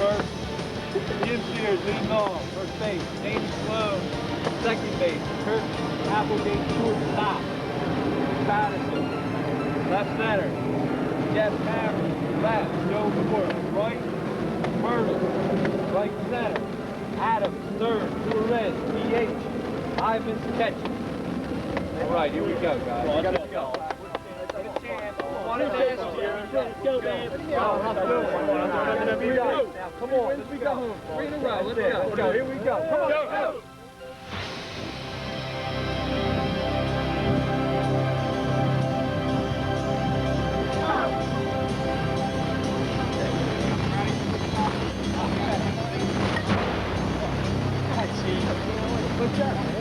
first. Jim Sears leading off, first base. Danny Sloan, second base. Kurt Applegate, shortstop. Patterson, left center. Jeff Cameron, left. Joe Moore, right. Murdoch, right center. Adams, third. Torres, DH. Ivan's catcher. All right, here we go, guys. We gotta go. Let's go, man. Come on, let's go home. 3 in a row. Let's go. Here we go. Come on. Go. What's that, man?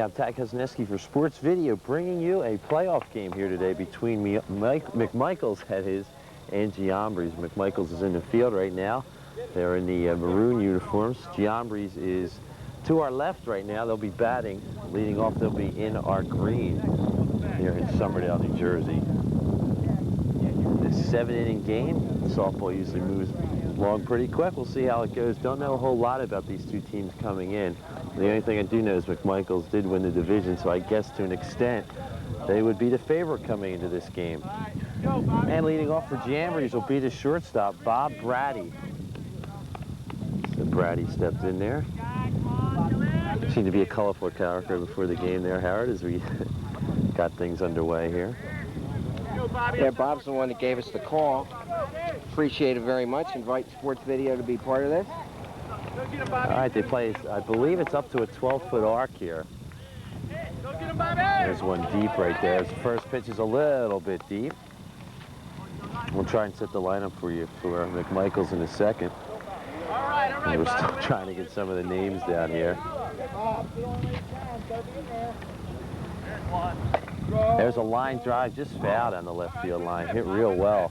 I'm Tad Kuzneski for Sports Video, bringing you a playoff game here today between McMichaels, that is, and Giambris. McMichaels is in the field right now. They're in the maroon uniforms. Giambris is to our left right now. They'll be batting. Leading off, they'll be in our green here in Somerdale, New Jersey. This 7-inning game. Softball usually moves along pretty quick. We'll see how it goes. Don't know a whole lot about these two teams coming in. The only thing I do know is McMichaels did win the division, so I guess to an extent they would be the favorite coming into this game. And leading off for Giambris will be the shortstop, Bob Brady. So Brady stepped in there. Seemed to be a colorful character before the game there, Howard, as we got things underway here. Yeah, Bob's the one that gave us the call. Appreciate it very much. Invite Sports Video to be part of this. All right, they play, I believe it's up to a 12-foot arc here. There's one deep right there. His first pitch is a little bit deep. We'll try and set the lineup for you for McMichaels in a second. And we're still trying to get some of the names down here. There's a line drive just fouled on the left field line. Hit real well.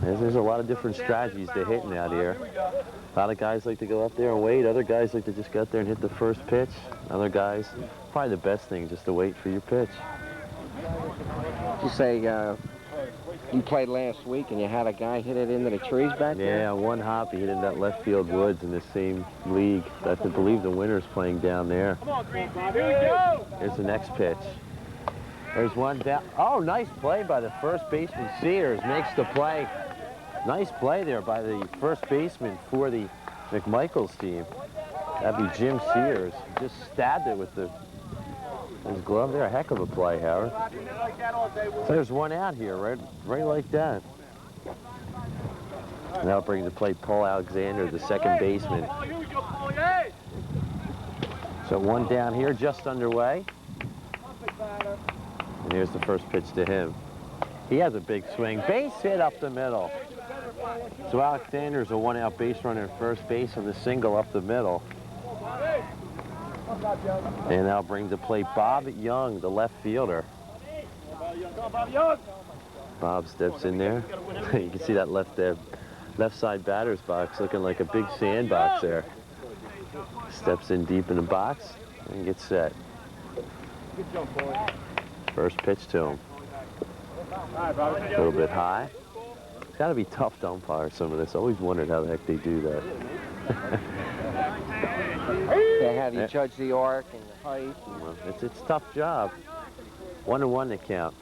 There's a lot of different strategies to hitting out here. A lot of guys like to go up there and wait. Other guys like to just go out there and hit the first pitch. Other guys, probably the best thing, just to wait for your pitch. You say you played last week and you had a guy hit it into the trees back there? Yeah, one hop, he hit in that left field woods in the same league. I believe the winner's playing down there. Come on, Green. Here we go. Here's the next pitch. There's one down. Oh, nice play by the first baseman. Sears makes the play. Nice play there by the first baseman for the McMichaels team. That'd be Jim Sears. Just stabbed it with his glove there. A heck of a play, Howard. So there's one out here, right like that. And that'll bring to play Paul Alexander, the second baseman. So one down here, just underway. And here's the first pitch to him. He has a big swing. Base hit up the middle. So Alexander's a one-out base runner at first base on the single up the middle. And that'll bring to play Bob Young, the left fielder. Bob steps in there. You can see that left side batter's box looking like a big sandbox there. Steps in deep in the box and gets set. First pitch to him. A little bit high. It's got to be tough to umpire some of this. I always wondered how the heck they do that. Yeah, how do you judge the arc and the height? Well, it's a tough job. 1-1 to count.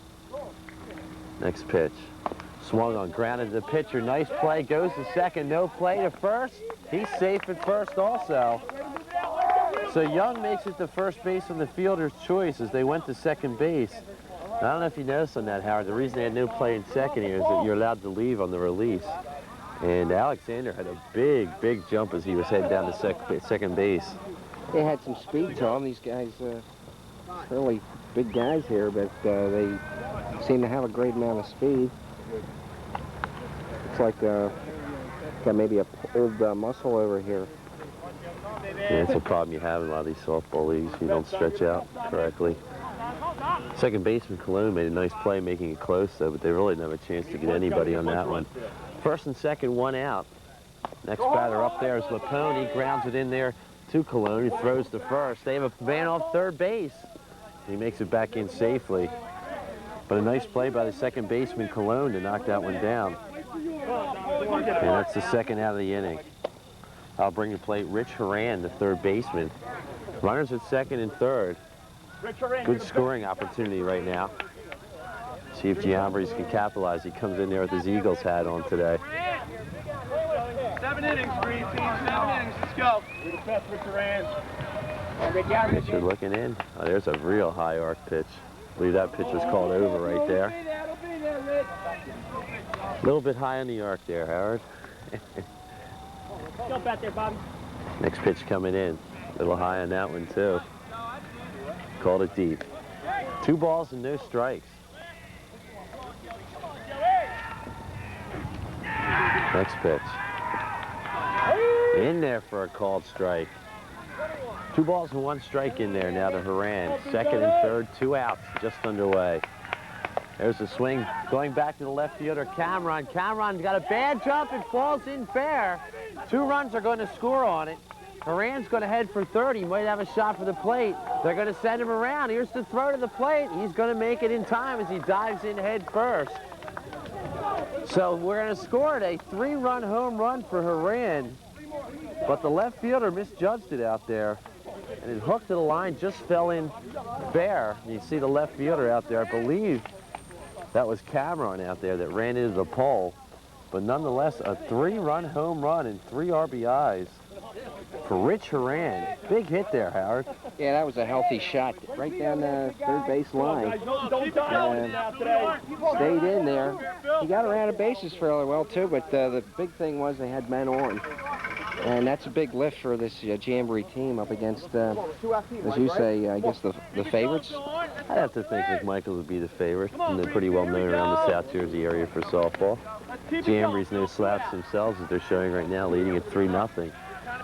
Next pitch. Swung on, grounded to the pitcher. Nice play. Goes to second. No play to first. He's safe at first also. So Young makes it to first base on the fielder's choice as they went to second base. I don't know if you noticed on that, Howard, the reason they had no play in second here is that you're allowed to leave on the release. And Alexander had a big jump as he was heading down to second base. They had some speed to them. These guys, really big guys here, but they seem to have a great amount of speed. Looks like got maybe a old muscle over here. Yeah, it's a problem you have in a lot of these softball leagues. You don't stretch out correctly. Second baseman Cologne made a nice play making it close, though, but they really didn't have a chance to get anybody on that one. First and second, one out. Next batter up there is Lapone. He grounds it in there to Cologne, who throws to first. They have a man off third base. He makes it back in safely. But a nice play by the second baseman Cologne to knock that one down. And that's the second out of the inning. I'll bring to plate Rich Horan, the third baseman. Runners at second and third. Good scoring opportunity right now. See if Giambris can capitalize. He comes in there with his Eagles hat on today. 7 innings, Green Team. 7 innings. Let's go. You're the best, Rich Horan. Pitcher looking in. Oh, there's a real high arc pitch. I believe that pitch was called over right there. A little bit high on the arc there, Howard. Jump out there, Bobby. Next pitch coming in. A little high on that one, too. Called it deep. 2 balls and no strikes. Next pitch. In there for a called strike. 2 balls and 1 strike in there now to Horan. Second and third, 2 outs, just underway. There's a swing going back to the left fielder, Cameron. Cameron's got a bad jump. It falls in fair. 2 runs are going to score on it. Horan's going to head for third. He might have a shot for the plate. They're going to send him around. Here's the throw to the plate. He's going to make it in time as he dives in head first. So we're going to score it, a 3-run home run for Horan. But the left fielder misjudged it out there. And it hooked to the line, just fell in fair. You see the left fielder out there. I believe that was Cameron out there that ran into the pole. But nonetheless, a 3-run home run and 3 RBIs for Rich Horan. Big hit there, Howard. Yeah, that was a healthy shot right down the third base line. Stayed in there. He got around the bases fairly well, too, but the big thing was they had men on. And that's a big lift for this Giambris team up against, as you say, I guess the favorites. I'd have to think McMichaels would be the favorite, and they're pretty well known around the South Jersey area for softball. Giambris no slouch themselves, as they're showing right now, leading at 3-0.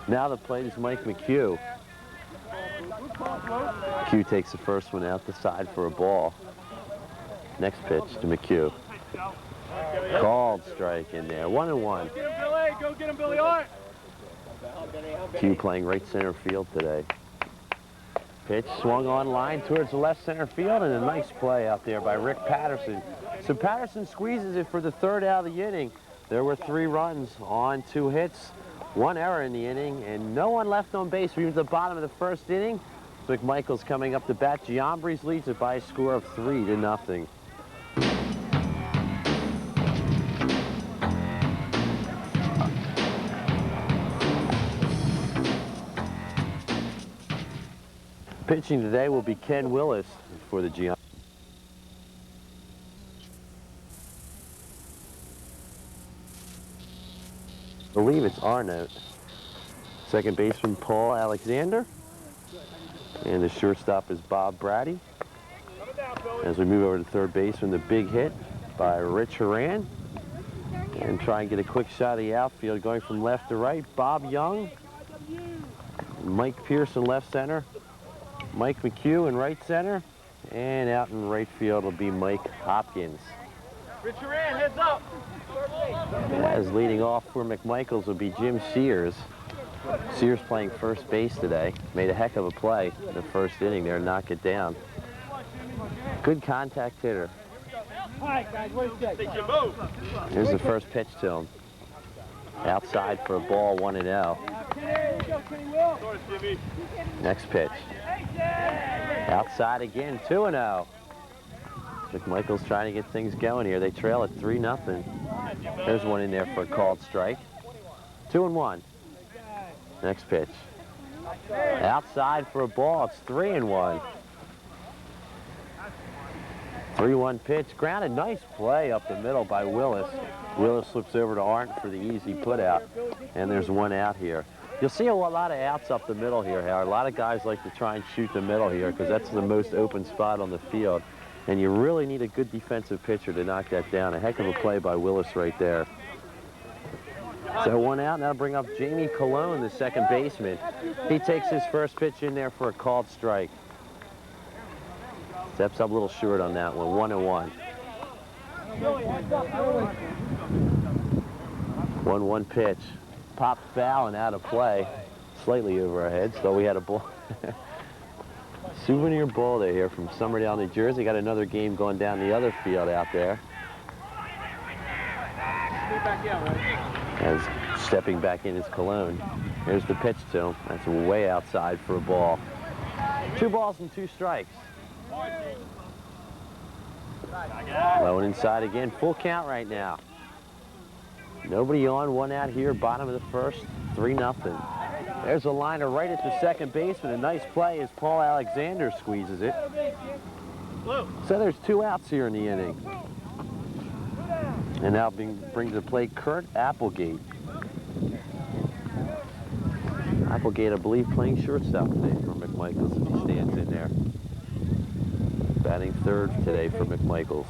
Now the plate is Mike McHugh. McHugh takes the first one out the side for a ball. Next pitch to McHugh. Called strike in there, 1-1. Get him, Billy. Go get him, Billy Hart. McHugh playing right center field today. Pitch swung on line towards the left center field, and a nice play out there by Rick Patterson. So Patterson squeezes it for the 3rd out of the inning. There were 3 runs on 2 hits, 1 error in the inning, and no one left on base. We were at the bottom of the 1st inning. McMichaels coming up to bat. Giambris leads it by a score of 3-0. Pitching today will be Ken Willis for the Giambris. I believe it's Arnott. Second baseman Paul Alexander. And the shortstop is Bob Brady. As we move over to third baseman, the big hit by Rich Horan. And try and get a quick shot of the outfield going from left to right. Bob Young. Mike Pearson left center. Mike McHugh in right center. And out in right field will be Mike Hopkins. Rich Horan, heads up. As leading off for McMichaels will be Jim Sears. Sears playing first base today. Made a heck of a play in the 1st inning there, knock it down. Good contact hitter. All right, guys, what is that? Here's the first pitch to him. Outside for a ball, 1-0. Next pitch. Outside again, 2-0. McMichaels trying to get things going here. They trail at 3-0. There's one in there for a called strike. 2-1. Next pitch. Outside for a ball. It's 3-1. 3-1 pitch. Grounded. Nice play up the middle by Willis. Willis slips over to Arndt for the easy put out. And there's 1 out here. You'll see a lot of outs up the middle here, Howard. A lot of guys like to try and shoot the middle here because that's the most open spot on the field. And you really need a good defensive pitcher to knock that down. A heck of a play by Willis right there. So one out, now bring up Jamie Colon, the second baseman. He takes his first pitch in there for a called strike. Steps up a little short on that one, 1-1. 1-1 pitch. Popped foul and out of play. Slightly over our heads, so we had a ball. Souvenir ball day here from Somerdale, New Jersey. Got another game going down the other field out there. As stepping back in is Cologne. Here's the pitch to him. That's way outside for a ball. 2 balls and 2 strikes. Low and inside again. Full count right now. Nobody on, 1 out here, bottom of the first, 3-0. There's a liner right at the second baseman. A nice play as Paul Alexander squeezes it. So there's 2 outs here in the inning. And now brings to play Kurt Applegate. Applegate, I believe, playing shortstop today for McMichaels if he stands in there. Batting third today for McMichaels.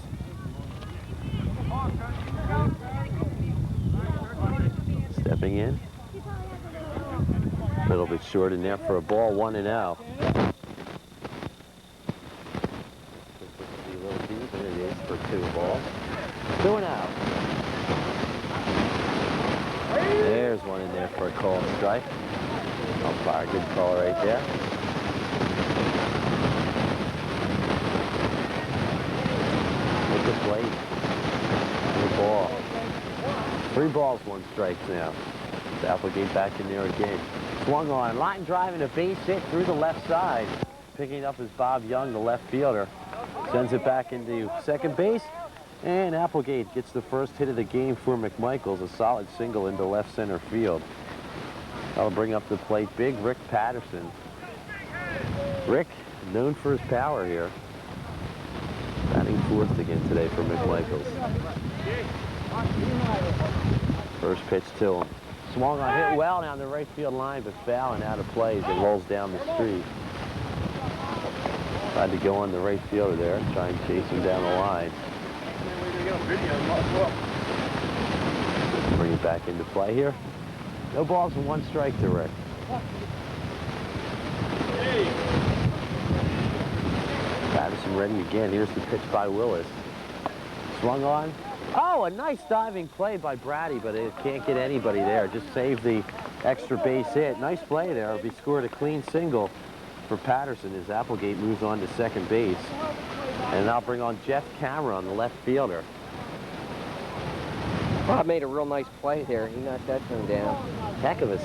Stepping in. A little bit short in there for a ball, 1-0. A little deep, and it is for 2 balls. 2-0. There's one in there for a called strike. Umpire, good call right there. Look at plate. Good ball. 3 balls, 1 strike now. Applegate back in there again. Swung on, line drive and a base hit through the left side. Picking up is Bob Young, the left fielder. Sends it back into second base. And Applegate gets the first hit of the game for McMichaels, a solid single into left center field. That'll bring up the plate big Rick Patterson. Rick, known for his power here. Batting 4th again today for McMichaels. First pitch to him. Swung on, hit well down the right field line, but foul and out of play as it rolls down the street. Tried to go on the right fielder there and try and chase him down the line. Bring it back into play here. No balls and 1 strike to Rick. Patterson ready again. Here's the pitch by Willis. Swung on. Oh, a nice diving play by Brady, but it can't get anybody there. Just save the extra base hit. Nice play there. He scored a clean single for Patterson as Applegate moves on to second base. And I'll bring on Jeff Cameron, the left fielder. Bob made a real nice play there. He knocked that thing down. Heck of a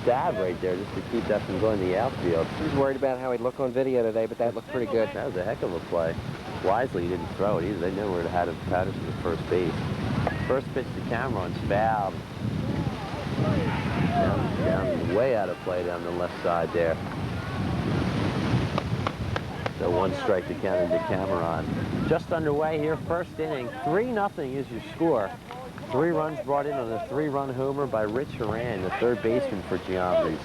stab right there just to keep that from going to the outfield. He was worried about how he'd look on video today, but that looked pretty good. That was a heck of a play. Wisely, he didn't throw it either. They knew where to have Patterson at first base. First pitch to Cameron's fouled. Down, way out of play down the left side there. So 1 strike to count into Cameron. Just underway here, first inning. 3-0 is your score. 3 runs brought in on a 3-run homer by Rich Horan, the third baseman for Giambris.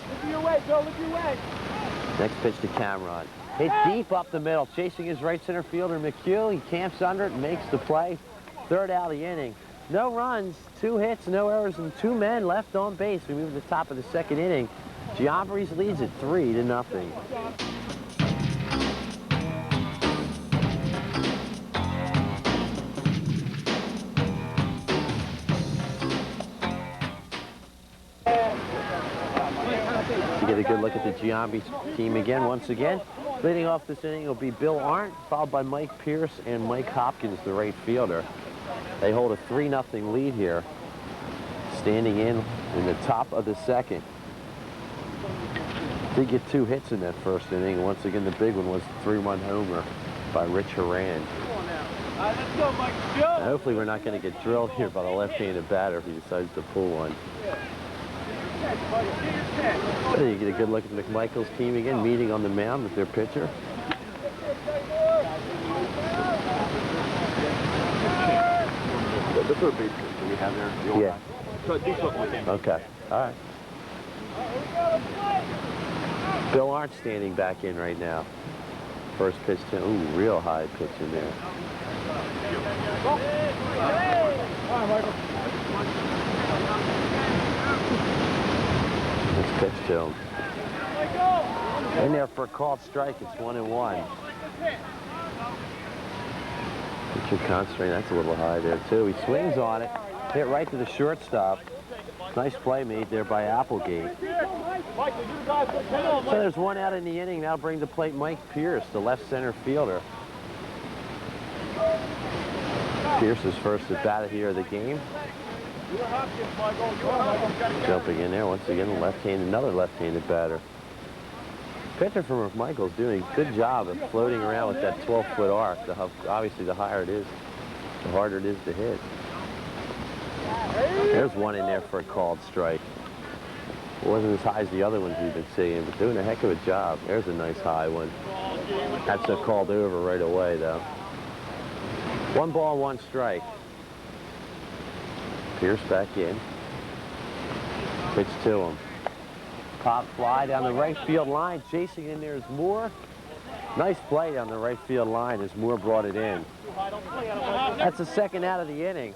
Next pitch to Cameron. Hit deep up the middle, chasing his right center fielder, McHugh. He camps under it and makes the play. 3rd out of the inning. No runs, 2 hits, no errors, and 2 men left on base. We move to the top of the 2nd inning. Giambris leads it 3-0. You get a good look at the Giambris team again, once again. Leading off this inning will be Bill Arndt, followed by Mike Pierce and Mike Hopkins, the right fielder. They hold a 3-0 lead here, standing in the top of the 2nd. Did get 2 hits in that first inning. Once again, the big one was the 3-run homer by Rich Horan. Let's go, Mike. Go. Hopefully we're not going to get drilled here by the left-handed batter if he decides to pull one. So you get a good look at McMichaels' team again, meeting on the mound with their pitcher. The third baseman that we have there, the old guy. So do something with him. Okay, all right. Bill Arndt standing back in right now. First pitch to, ooh, real high pitch in there. Pitch to him. In there for a called strike. It's 1-1. Pitcher concentrating. That's a little high there, too. He swings on it. Hit right to the shortstop. Nice play made there by Applegate. So there's one out in the inning. Now bring to plate Mike Pierce, the left center fielder. Pierce's first at bat here of the game. Jumping in there once again, another left-handed batter. Pitcher from McMichaels doing a good job of floating around with that 12-foot arc. Obviously, the higher it is, the harder it is to hit. There's one in there for a called strike. It wasn't as high as the other ones we've been seeing, but doing a heck of a job. There's a nice high one. That's a called over right away, though. 1 ball, 1 strike. Pierce back in. Pitch to him. Pop fly down the right field line. Chasing in there is Moore. Nice play down the right field line as Moore brought it in. That's the second out of the inning.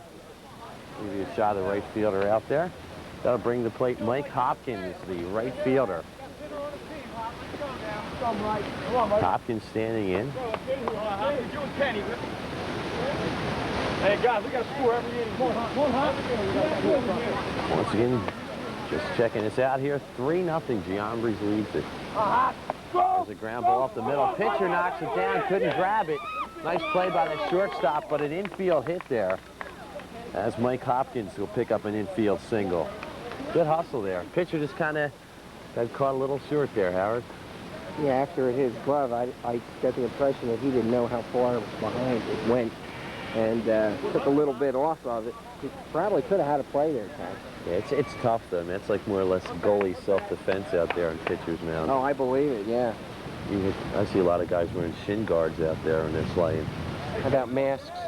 Give you a shot of the right fielder out there. That'll bring to plate Mike Hopkins, the right fielder. Hopkins standing in. Hey guys, we got to score every inning. Once again, just checking this out here. 3-0. Giambris leads it. There's a ground ball off the middle. Pitcher knocks it down. Couldn't grab it. Nice play by the shortstop, but an infield hit there. As Mike Hopkins will pick up an infield single. Good hustle there. Pitcher just kind of got caught a little short there, Howard. Yeah, after his glove, I got the impression that he didn't know how far behind it went and took a little bit off of it. He probably could have had a play there, Ted. Yeah, it's tough, though, man. It's like more or less goalie self-defense out there on pitcher's mound. Oh, I believe it, yeah. I see a lot of guys wearing shin guards out there when they're slaying. How about masks?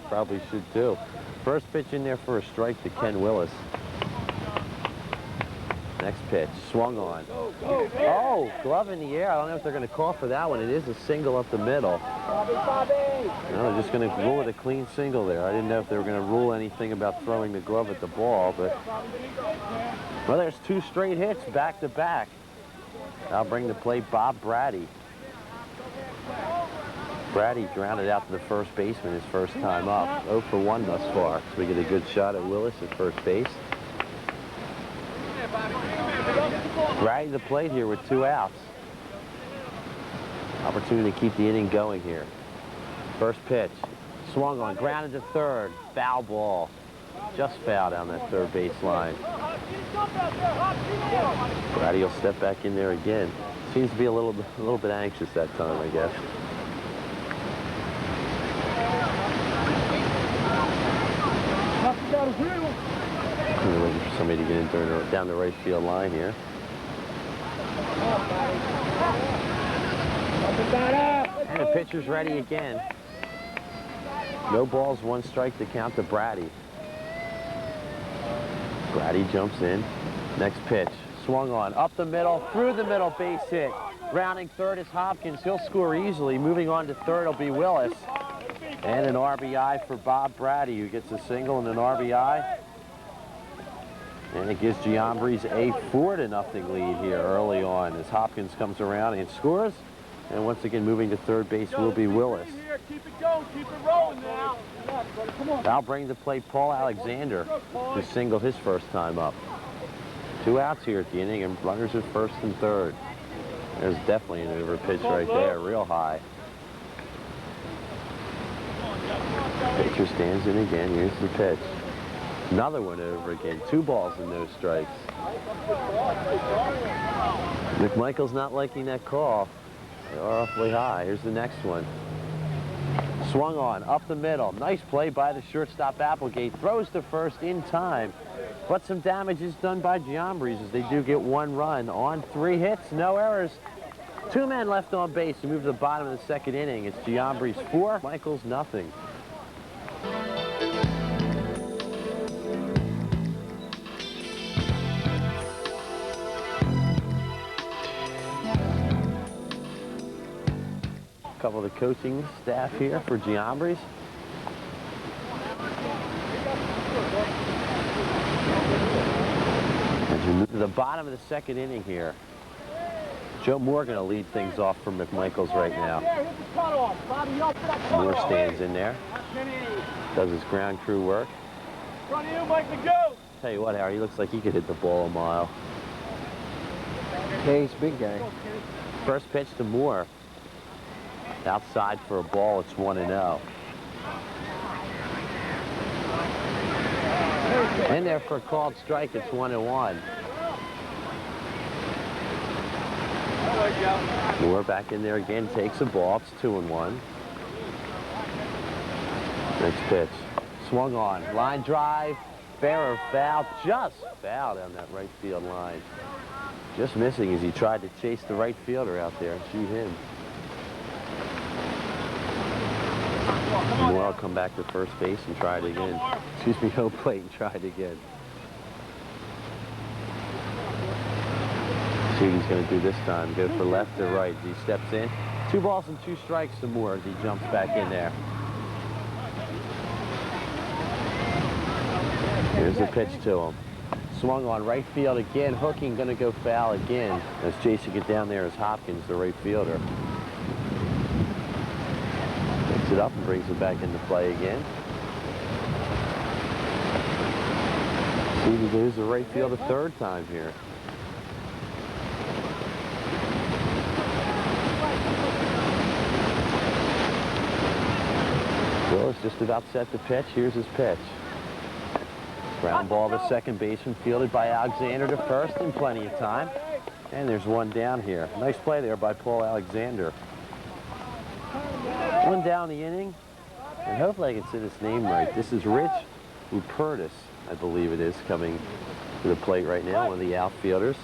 Probably should, too. First pitch in there for a strike to Ken Willis. Next pitch, swung on. Oh, glove in the air. I don't know if they're going to call for that one. It is a single up the middle. No, they're just going to rule it a clean single there. I didn't know if they were going to rule anything about throwing the glove at the ball, but... Well, there's 2 straight hits back-to-back. I'll bring to plate Bob Brady. Brady grounded out to the first baseman his first time up. 0 for 1 thus far. So we get a good shot at Willis at first base. Brady the plate here with 2 outs. Opportunity to keep the inning going here. First pitch. Swung on, grounded to third. Foul ball. Just foul down that third base line. Brady will step back in there again. Seems to be a little bit anxious that time, I guess. We're waiting for somebody to get in down the right field line here. And the pitcher's ready again. No balls, 1 strike to count to Brady. Brady jumps in. Next pitch. Swung on. Up the middle. Through the middle. Base hit. Rounding third is Hopkins. He'll score easily. Moving on to third will be Willis. And an RBI for Bob Brady, who gets a single and an RBI. And it gives Giambris a 4-0 lead here early on as Hopkins comes around and scores. And once again, moving to third base will be Willis. Keep it going, keep it rolling now. I'll bring to plate Paul Alexander to single his first time up. 2 outs here at the inning and runners at first and third. There's definitely an over pitch right there, real high. Pitcher stands in again. Here's the pitch. Another one over again. 2 balls and no strikes. McMichaels not liking that call. They are awfully high. Here's the next one. Swung on, up the middle. Nice play by the shortstop Applegate. Throws to first in time. But some damage is done by Giambris as they do get 1 run on 3 hits. No errors. 2 men left on base to move to the bottom of the second inning. It's Giambris 4, Michaels nothing. A couple of the coaching staff here for Giambris. As we move to the the bottom of the second inning here. Joe Morgan will lead things off for McMichaels right now. Moore stands in there. Does his ground crew work. Tell you what, Harry, he looks like he could hit the ball a mile. Yeah, he's a big guy. First pitch to Moore. Outside for a ball, it's 1-0. In there for a called strike, it's 1-1. Moore back in there again, takes a ball, it's 2-1. Next pitch, swung on, line drive, fair or foul, just foul down that right field line. Just missing as he tried to chase the right fielder out there and shoot him. Moore will come back to first base and try it again. Excuse me, home plate and try it again. See what he's going to do this time. Go for left or right. He steps in. 2 balls and 2 strikes to Moore as he jumps back in there. Here's the pitch to him. Swung on right field again. Hooking, going to go foul again as chasing it down there is Hopkins, the right fielder. Picks it up and brings it back into play again. See if he goes the right field a third time here. Will is just about set to pitch. Here's his pitch. Ground ball to second baseman, fielded by Alexander to first in plenty of time. And there's one down here. Nice play there by Paul Alexander. One down the inning. And hopefully I can say this name right. This is Rich Rupertus, I believe it is, coming to the plate right now, one of the outfielders.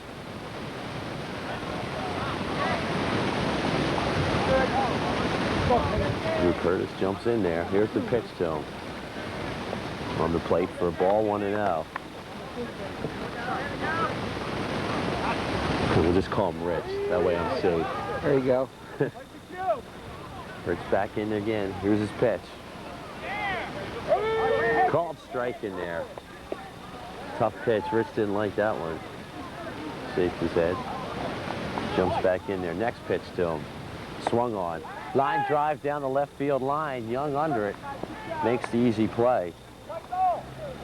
Rupertus jumps in there. Here's the pitch to him. On the plate for a ball, 1-0. We'll just call him Rich. That way I'm safe. There you go. Rich back in again. Here's his pitch. Called strike in there. Tough pitch. Rich didn't like that one. Shakes his head. Jumps back in there. Next pitch to him. Swung on. Line drive down the left field line. Young under it. Makes the easy play.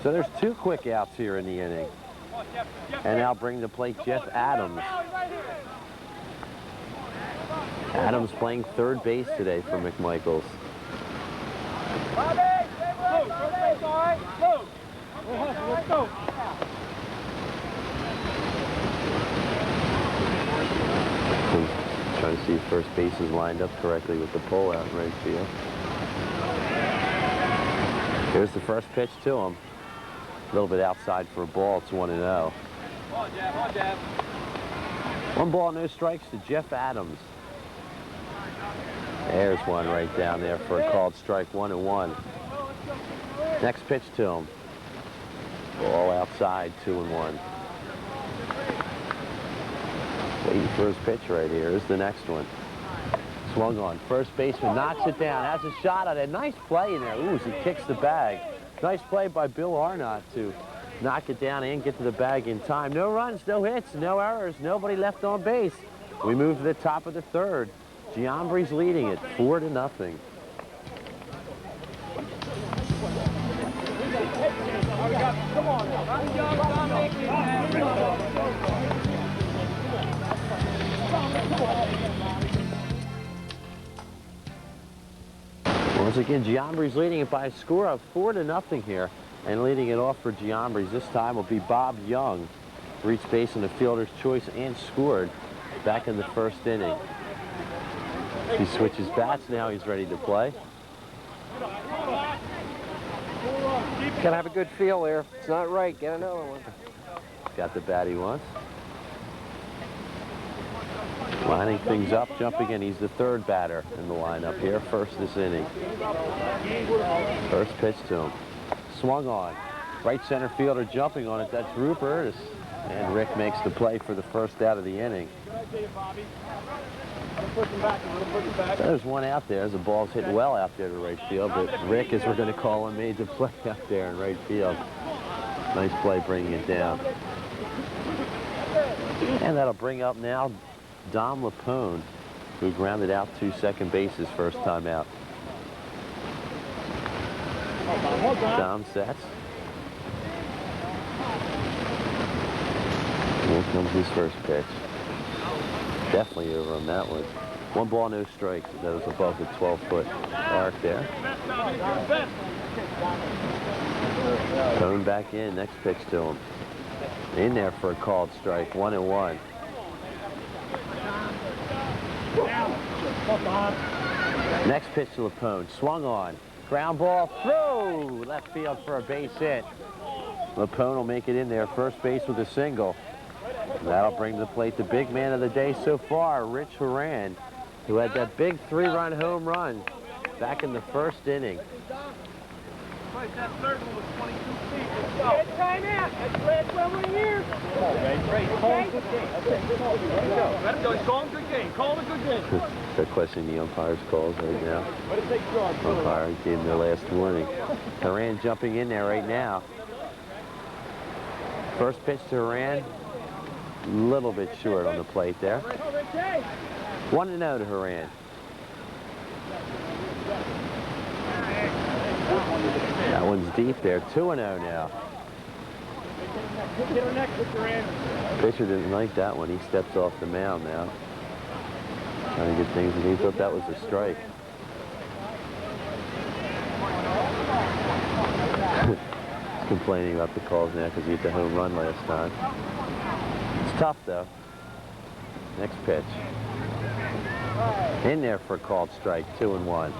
So there's 2 quick outs here in the inning. And now bring to plate Jeff Adams. Adams playing third base today for McMichaels. Trying to see if first base is lined up correctly with the pole out in right field. Here's the first pitch to him. A little bit outside for a ball. It's 1-0. 1 ball, no strikes to Jeff Adams. There's one right down there for a called strike, 1-1. Next pitch to him. Ball outside, 2-1. Waiting for his pitch right here. Here's the next one. Swung on. First baseman knocks it down. Has a shot at it. Nice play in there. Ooh, as he kicks the bag. Nice play by Bill Arnott to knock it down and get to the bag in time. No runs, no hits, no errors, nobody left on base. We move to the top of the third. Giambris leading it 4-0. Once again, Giambris leading it by a score of 4-0 here. And leading it off for Giambris this time will be Bob Young. Reached base on the fielder's choice and scored back in the first inning. He switches bats now. He's ready to play. Gotta have a good feel there. It's not right. Get another one. Got the bat he wants. Lining things up, jumping in. He's the third batter in the lineup here. First this inning. First pitch to him. Swung on. Right center fielder jumping on it. That's Rupert. And Rick makes the play for the first out of the inning. So there's one out there as the ball's hit well out there to right field. But Rick, as we're going to call him, made the play out there in right field. Nice play bringing it down. And that'll bring up now Dom Lapone, who grounded out to second base his first time out. Dom sets. Here comes his first pitch. Definitely over on that one. 1 ball, no strikes. That was above the 12-foot arc there. Going back in, next pitch to him. In there for a called strike, 1-1. Next pitch to Lapone, swung on. Ground ball, throw! Left field for a base hit. Lapone will make it in there, first base with a single. That'll bring to the plate the big man of the day so far, Rich Horan, who had that big 3-run home run back in the first inning. That third one was 22 feet. Let's go. Good time out. That's last one we're here. Come on, man. Great. Call him a good game. Let's go. Let him go. He's calling a good game. Call him a good game. They're questioning the umpire's calls right now. Umpire gave them their last warning. Horan jumping in there right now. First pitch to Horan. A little bit short on the plate there. 1-0 to Horan. That one's deep there. 2-0 now. Pitcher didn't like that one. He steps off the mound now. Trying to get things, and he thought that was a strike. He's complaining about the calls now because he hit the home run last time. It's tough though. Next pitch. In there for a called strike, 2-1.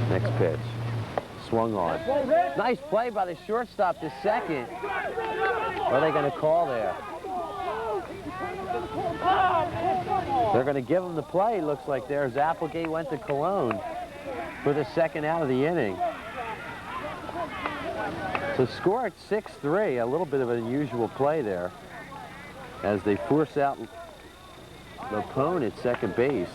Next pitch. Swung on. Nice play by the shortstop to second. What are they going to call there? They're going to give him the play, looks like there, as Applegate went to Cologne for the second out of the inning. So score at 6-3, a little bit of an unusual play there as they force out Lapone at second base.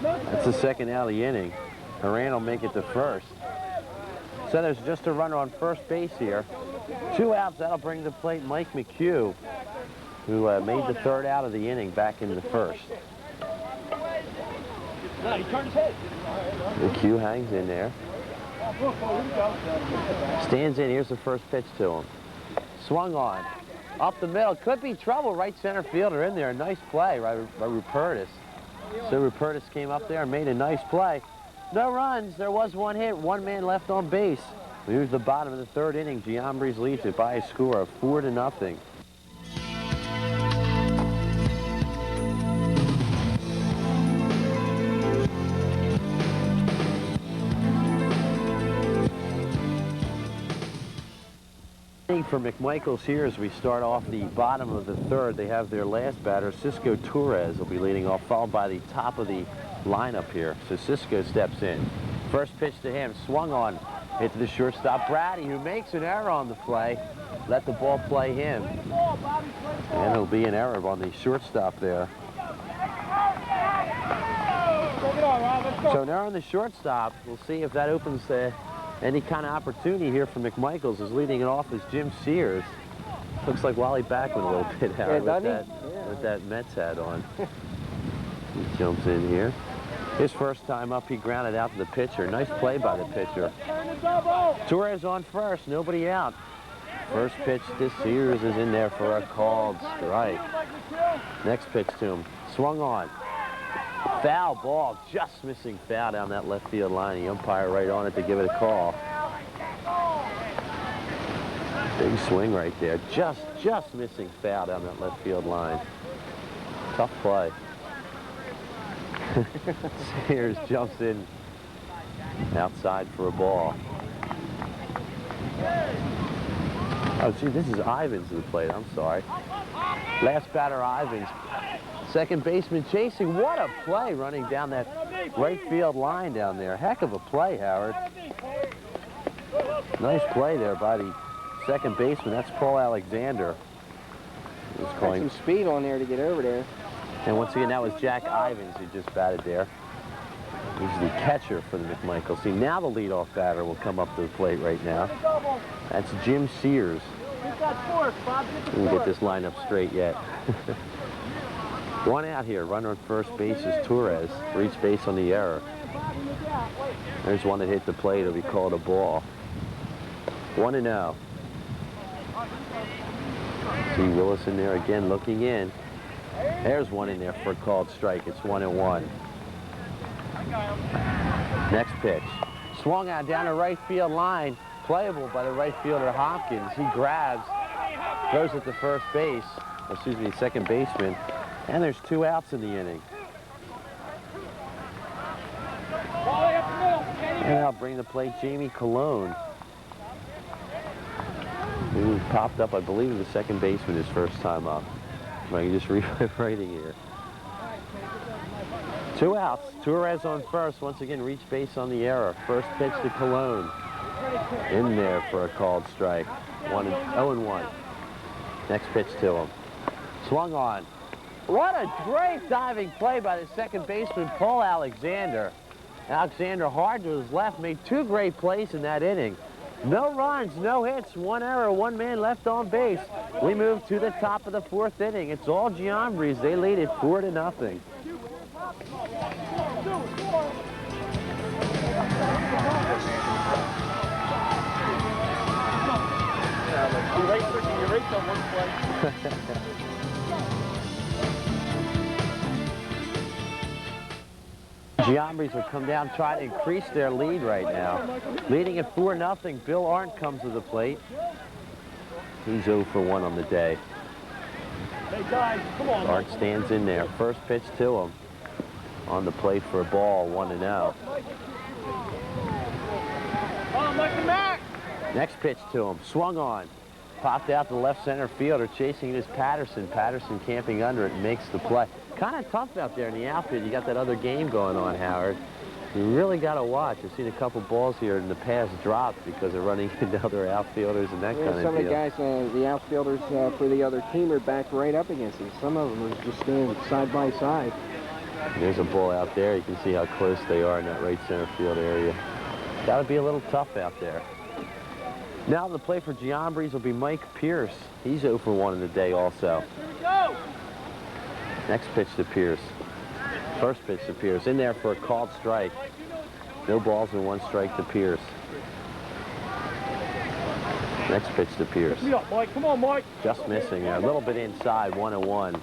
That's the second out of the inning. Horan will make it to first. So there's just a runner on first base here. 2 outs, that'll bring to the plate Mike McHugh, who made the third out of the inning back in the first. McHugh hangs in there. Stands in, here's the first pitch to him. Swung on. Up the middle, could be trouble, right center fielder in there. Nice play by Rupertus. So Rupertus came up there and made a nice play. No runs, there was 1 hit, 1 man left on base. Here's the bottom of the third inning. Giambris leads it by a score of 4-0. For McMichaels here as we start off the bottom of the third. They have their last batter, Cisco Torres, will be leading off, followed by the top of the lineup here. So Cisco steps in. First pitch to him, swung on, hit to the shortstop, Brady, who makes an error on the play. Let the ball play him. And it'll be an error on the shortstop there. So now on the shortstop, we'll see if that opens any kind of opportunity here for McMichaels. Is leading it off as Jim Sears. Looks like Wally Backman a little bit out with that Mets hat on. He jumps in here. His first time up, he grounded out to the pitcher. Nice play by the pitcher. Torres on first, nobody out. First pitch to Sears is in there for a called strike. Next pitch to him, swung on. Foul ball, just missing foul down that left field line. The umpire right on it to give it a call. Big swing right there. Just missing foul down that left field line. Tough play. Sears jumps in outside for a ball. Oh, gee, this is Ivins to the plate. I'm sorry. Last batter, Ivins. Second baseman chasing. What a play running down that right field line down there. Heck of a play, Howard. Nice play there by the second baseman. That's Paul Alexander. Got some speed on there to get over there. And once again, that was Jack Ivins who just batted there. He's the catcher for the McMichaels. See, now the leadoff batter will come up to the plate right now. That's Jim Sears. We'll get this lineup straight yet. One out here. Runner on first base is Torres. Reach base on the error. There's one that hit the plate. It'll be called a ball. 1-0. See Willis in there again looking in. There's one in there for a called strike. It's 1-1. Next pitch. Swung out down the right field line. Playable by the right fielder Hopkins. He grabs, throws it to first base, excuse me, second baseman, and there's 2 outs in the inning. And I'll bring the plate Jamie Colon, who popped up, I believe, the second baseman his first time up. I can just read my writing here. 2 outs. Torres on first. Once again, reach base on the error. First pitch to Colon. In there for a called strike. 0-1. Next pitch to him. Swung on. What a great diving play by the second baseman, Paul Alexander. Alexander hard to his left, made 2 great plays in that inning. No runs, no hits, 1 error, 1 man left on base. We move to the top of the 4th inning. It's all Giambris. They lead it 4-0. Giambris will come down, try to increase their lead right now. Leading at 4-0. Bill Arndt comes to the plate. He's 0 for 1 on the day. Hey guys, come on. Arndt stands in there. First pitch to him. On the plate for a ball, 1-0. Next pitch to him. Swung on. Popped out to left center fielder. Chasing it is Patterson. Patterson camping under it and makes the play. Kind of tough out there in the outfield. You got that other game going on, Howard. You really got to watch. I've seen a couple balls here in the past dropped because they're running into other outfielders and that kind of deal. Some of the guys, the outfielders for the other team are back right up against them. Some of them are just standing side by side. There's a ball out there. You can see how close they are in that right center field area. Got to be a little tough out there. Now the play for Giambris will be Mike Pierce. He's 0 for 1 in the day also. Next pitch to Pierce. First pitch to Pierce. In there for a called strike. No balls and 1 strike to Pierce. Next pitch to Pierce. Come on, Mike. Come on, Mike. Just missing there. A little bit inside, 1-1.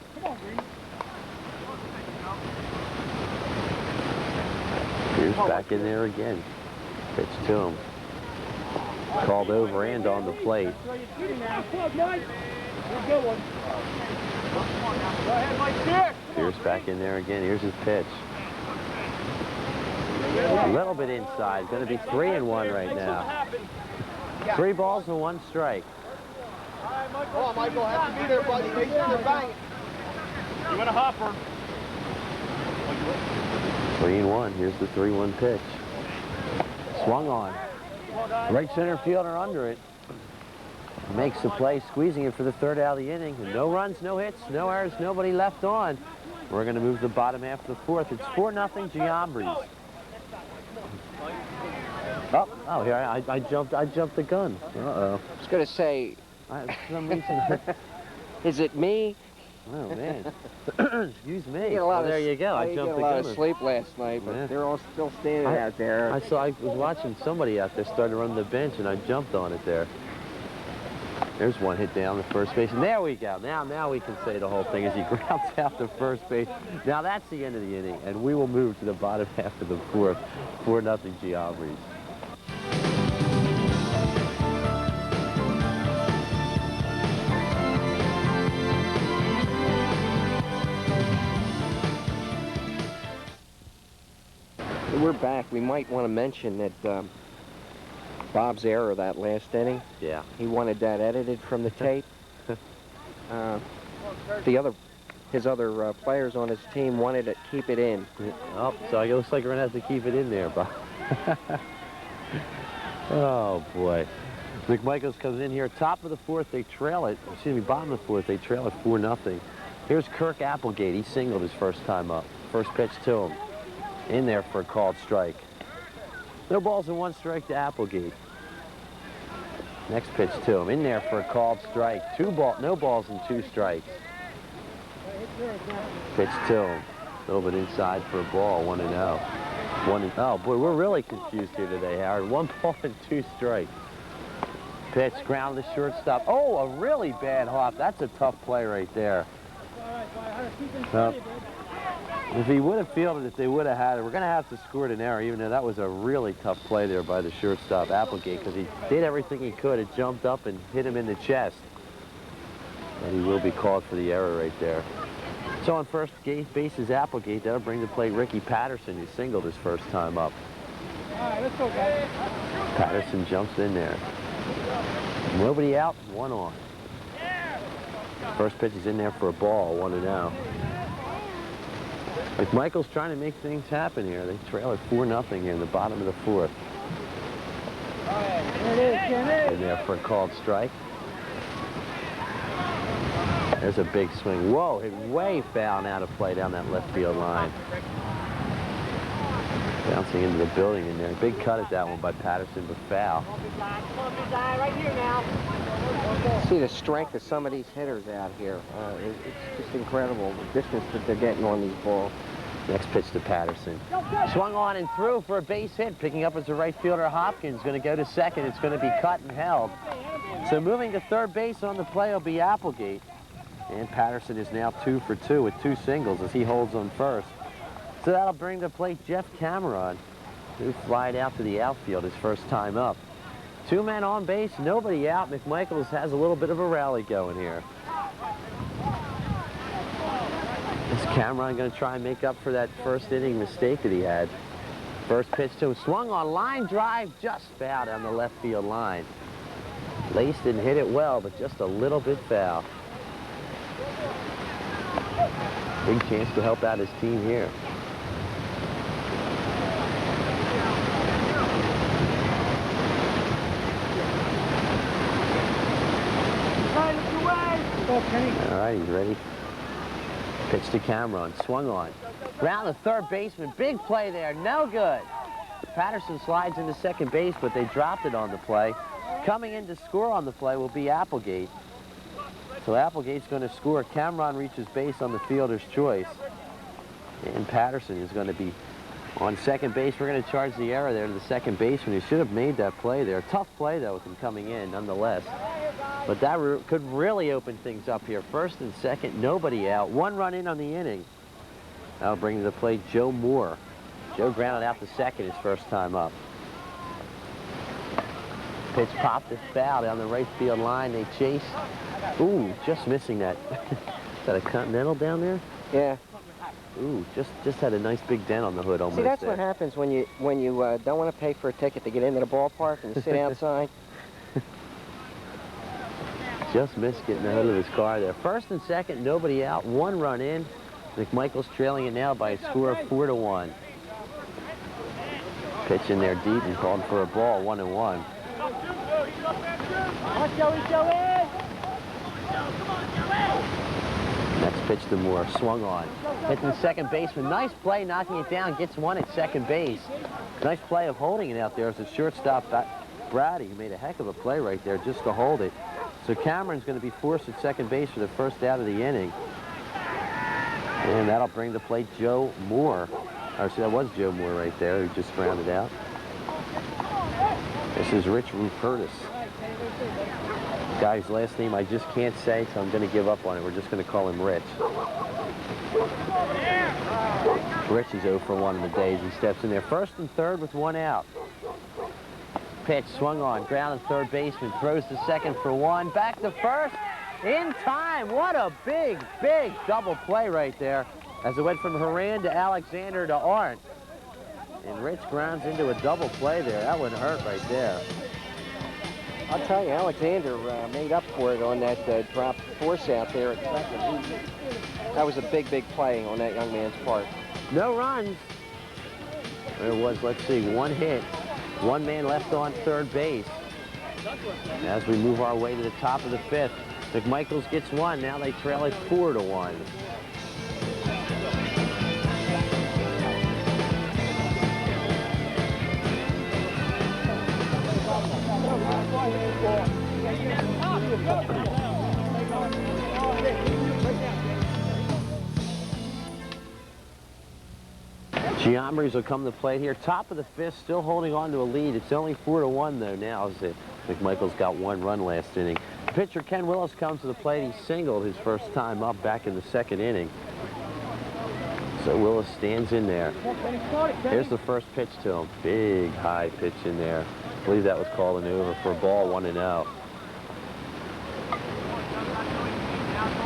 Pierce back in there again. Pitch to him. Called over and on the plate. Pierce back in there again. Here's his pitch. A little bit inside. Going to be 3-1 right now. 3 balls and 1 strike. Come on, Michael. Have to be there, buddy. Make sure they're banging. You got a hopper. 3-1. Here's the 3-1 pitch. Swung on. Right center fielder under it. Makes the play, squeezing it for the 3rd out of the inning. And no runs, no hits, no errors, nobody left on. We're going to move the bottom half of the 4th. It's 4-0 Giambris. Oh, here I jumped the gun. Uh-oh. I was going to say, For some reason. is it me? Oh man. Excuse me. There you go. I jumped the gun. a lot of sleep last night, but Yeah. they're all still standing out there. I was watching somebody out there start to run the bench, and I jumped on it there. There's one hit down the first base, and there we go. Now we can say the whole thing as he grounds out to first base. Now that's the end of the inning, and we will move to the bottom half of the 4th. 4-0 Giambris. We're back. We might want to mention that Bob's error that last inning. Yeah. He wanted that edited from the tape. His other players on his team wanted to keep it in. Oh, so it looks like we're gonna have to keep it in there, Bob. Oh boy. McMichaels comes in here, top of the 4th. They trail it. Excuse me, bottom of the 4th. They trail it 4-0. Here's Kirk Applegate. He singled his first time up. First pitch to him. In there for a called strike. No balls and 1 strike to Applegate. Next pitch to him. In there for a called strike. No balls and 2 strikes. Pitch to him. A little bit inside for a ball. 1-0. Oh boy, we're really confused here today, Howard. 1 ball and 2 strikes. Pitch, ground to shortstop. Oh, a really bad hop. That's a tough play right there. If he would have fielded it, they would have had it. We're going to have to score an error, even though that was a really tough play there by the shortstop, Applegate, because he did everything he could. It jumped up and hit him in the chest. And he will be called for the error right there. So on first base is Applegate. That'll bring to play Ricky Patterson, who singled his first time up. All right, let's go, guys. Patterson jumps in there. Nobody out, 1 on. First pitch is in there for a ball, 1-0. McMichaels trying to make things happen here. They trail at 4-0 here in the bottom of the 4th. In there for a called strike. There's a big swing. Whoa, hit way foul and out of play down that left field line. Bouncing into the building in there. Big cut at that one by Patterson, but foul. See the strength of some of these hitters out here. It's just incredible, the distance that they're getting on these balls. Next pitch to Patterson. Swung on and through for a base hit. Picking up as a right fielder, Hopkins. Going to go to second. It's going to be cut and held. So moving to third base on the play will be Applegate. And Patterson is now 2 for 2 with 2 singles as he holds on first. So that'll bring to plate Jeff Cameron, who flied out to the outfield his first time up. 2 men on base, nobody out. McMichaels has a little bit of a rally going here. Is Cameron going to try and make up for that first inning mistake that he had? First pitch to him, swung on, line drive, just foul down the left field line. Lace didn't hit it well, but just a little bit foul. Big chance to help out his team here. All right, he's ready. Pitch to Cameron, swung on. Round the third baseman, big play there, no good. Patterson slides into second base, but they dropped it on the play. Coming in to score on the play will be Applegate. So Applegate's going to score. Cameron reaches base on the fielder's choice. And Patterson is going to be on second base. We're going to charge the error there to the second baseman. He should have made that play there. Tough play, though, with him coming in, nonetheless. But that could really open things up here. First and second, nobody out. 1 run in on the inning. That'll bring to the plate Joe Moore. Joe grounded out to second his first time up. Pitch popped it foul down the right field line. They chase. Ooh, just missing that. Is that a Continental down there? Yeah. Ooh, just had a nice big dent on the hood almost. See, that's there. what happens when you don't want to pay for a ticket to get into the ballpark and you sit outside. Just missed getting the hood of his car there. First and second, nobody out. 1 run in. McMichaels trailing it now by a score of 4-1. Pitch in there deep and called for a ball, 1-1. Next pitch to Moore, swung on. Hitting the second baseman. Nice play, knocking it down, gets 1 at second base. Nice play of holding it out there as the shortstop, Brady, who made a heck of a play right there just to hold it. So Cameron's going to be forced at second base for the first out of the inning. And that'll bring to plate Joe Moore. Or see, that was Joe Moore right there who just grounded out. This is Rich Rupertus. Guy's last name I just can't say, so I'm going to give up on it. We're just going to call him Rich. Rich is 0 for 1 in the day as he steps in there. First and third with 1 out. Pitch swung on, ground to third baseman, throws to second for 1, back to first, in time. What a big, big double play right there as it went from Haran to Alexander to Arndt. And Rich grounds into a double play there. That wouldn't hurt right there. I'll tell you, Alexander made up for it on that drop force out there at second. That was a big, big play on that young man's part. No runs. There was, let's see, 1 hit. 1 man left on third base. As we move our way to the top of the 5th, McMichaels gets 1. Now they trail it 4-1. Giambris will come to plate here. Top of the fifth, still holding on to a lead. It's only 4-1 though now as McMichaels got 1 run last inning. Pitcher Ken Willis comes to the plate. He singled his first time up back in the 2nd inning. So Willis stands in there. Here's the first pitch to him. Big high pitch in there. I believe that was called an over for a ball, 1-0.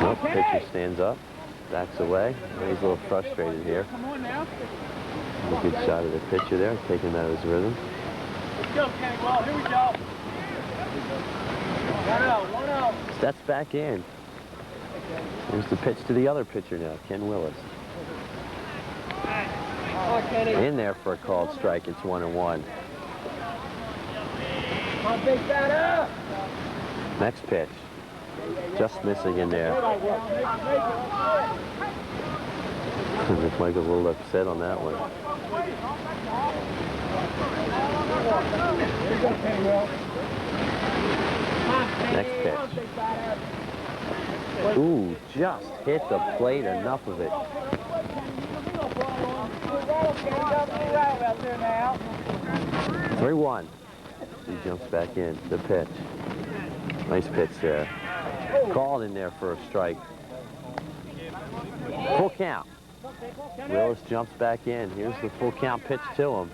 Nope, pitcher stands up, backs away. He's a little frustrated here. A good shot of the pitcher there, taking that as rhythm. Let's go, Kenny. Well, here we go. 1-0. Steps back in. Here's the pitch to the other pitcher now, Ken Willis. In there for a called strike. It's 1-1. Next pitch. Just missing in there. McMichael's a little upset on that one. Next pitch. Ooh, just hit the plate, enough of it. 3-1. He jumps back in. The pitch. Nice pitch there. Called in there for a strike. Full count. Willis jumps back in. Here's the full count pitch to him.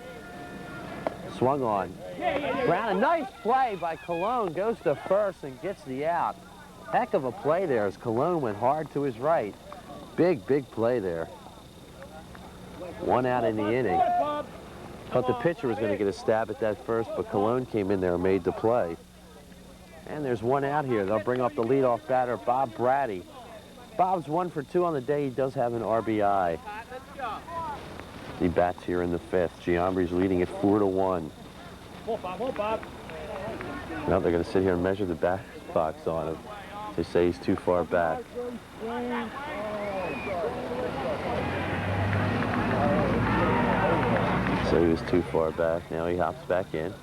Swung on. Ground. A nice play by Cologne. Goes to first and gets the out. Heck of a play there as Cologne went hard to his right. Big, big play there. 1 out in the inning. Thought the pitcher was going to get a stab at that first, but Cologne came in there and made the play. And there's 1 out here. They'll bring up the leadoff batter, Bob Brady. Bob's 1 for 2 on the day. He does have an RBI. He bats here in the 5th. Giambris leading at 4-1. Now they're going to sit here and measure the bat box on him. They say he's too far back. So he was too far back. Now he hops back in.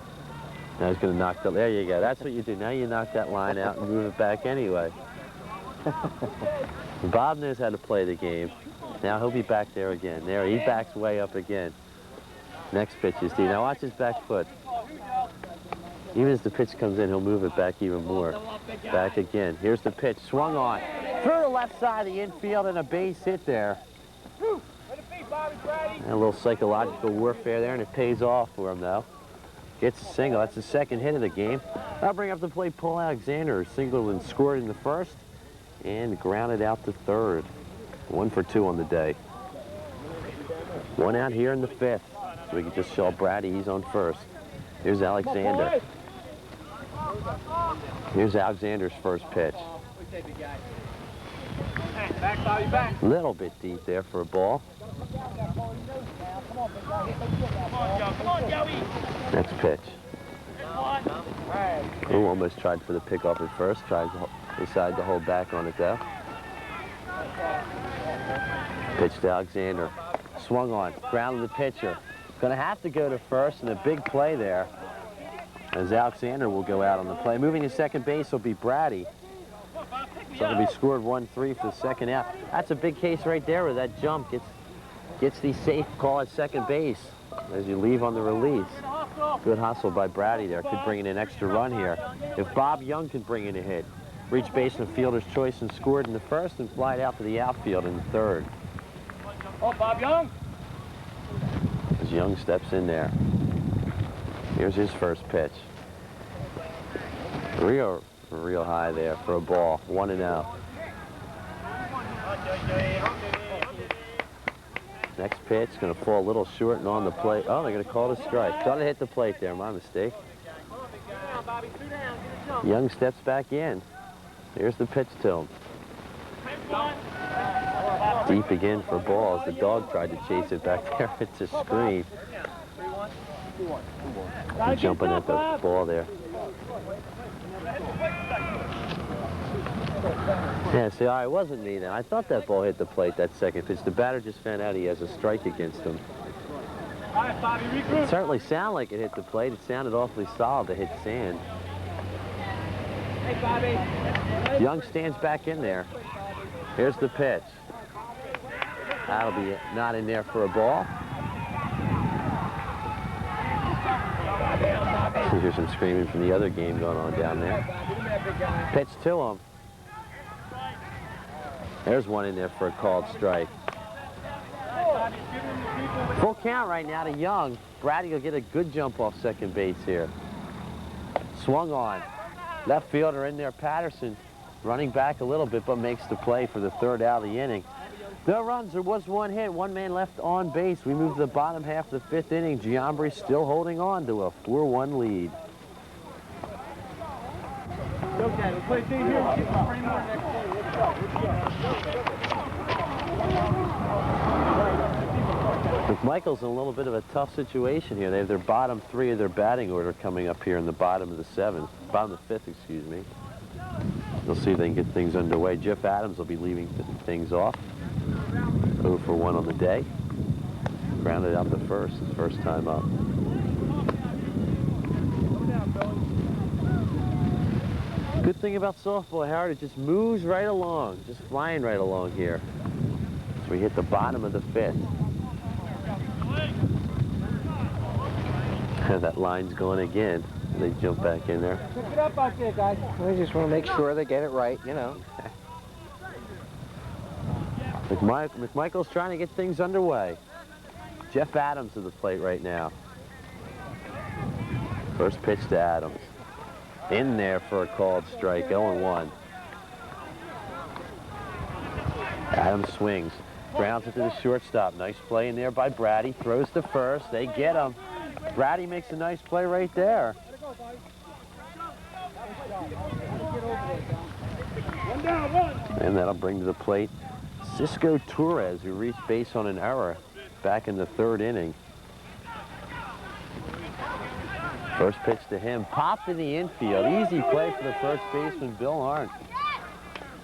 Now he's going to knock the... There you go. That's what you do. Now you knock that line out and move it back anyway. Bob knows how to play the game. Now he'll be back there again. There, he backs way up again. Next pitch is D. Now watch his back foot. Even as the pitch comes in, he'll move it back even more. Back again. Here's the pitch. Swung on. Through the left side of the infield and a base hit there. And a little psychological warfare there, and it pays off for him, though. Gets a single. That's the 2nd hit of the game. I'll bring up the plate Paul Alexander, singled and scored in the 1st, and grounded out to 3rd. 1 for 2 on the day. 1 out here in the 5th. So we can just show Brady, he's on 1st. Here's Alexander. Here's Alexander's first pitch. Little bit deep there for a ball. Next pitch. Ooh, almost tried for the pickoff at first. Decided to hold back on it though. Pitch to Alexander. Swung on. Grounded the pitcher. Going to have to go to first, and a big play there as Alexander will go out on the play. Moving to second base will be Brady. So it'll be scored 1-3 for the 2nd out. That's a big case right there where that jump gets the safe call at second base as you leave on the release. Good hustle by Brady there. Could bring in an extra run here. If Bob Young can bring in a hit. Reach base and fielder's choice and scored in the 1st and fly it out to the outfield in the 3rd. Oh, Bob Young. As Young steps in there. Here's his first pitch. Real high there for a ball. 1-0. Next pitch, going to fall a little short and on the plate. Oh, they're going to call it a strike. Thought it hit the plate there, my mistake. Young steps back in. Here's the pitch to him. Deep again for balls. The dog tried to chase it back there. It's a screen. Jumping at the ball there. Yeah, see, it wasn't me then. I thought that ball hit the plate, that second pitch. The batter just found out he has a strike against him. It certainly sounded like it hit the plate. It sounded awfully solid to hit sand. Young stands back in there. Here's the pitch. That'll be not in there for a ball. Here's some screaming from the other game going on down there. Pitch to him. There's one in there for a called strike. Full count right now to Young. Brady will get a good jump off second base here. Swung on. Left fielder in there, Patterson. Running back a little bit, but makes the play for the third out of the inning. No runs, there was one hit, one man left on base. We move to the bottom half of the fifth inning. Giambris still holding on to a 4-1 lead. Okay, let's play team here. Keep the framework next day. Let's go. McMichaels in a little bit of a tough situation here. They have their bottom three of their batting order coming up here in the bottom of the bottom of the fifth, excuse me. We'll see if they can get things underway. Jeff Adams will be leaving things off. 0 for 1 on the day. Grounded out the first time up. Good thing about softball, Howard, it just moves right along, just flying right along here. So we hit the bottom of the fifth. That line's going again. They jump back in there. Pick it up out there, guys. They just want to make sure they get it right, you know. McMichaels trying to get things underway. Jeff Adams to the plate right now. First pitch to Adams. In there for a called strike, 0-1. Adams swings, grounds it to the shortstop. Nice play in there by Brady. Throws to first. They get him. Brady makes a nice play right there. And that'll bring to the plate Cisco Torres, who reached base on an error back in the third inning. First pitch to him, popped in the infield. Easy play for the first baseman, Bill Arndt.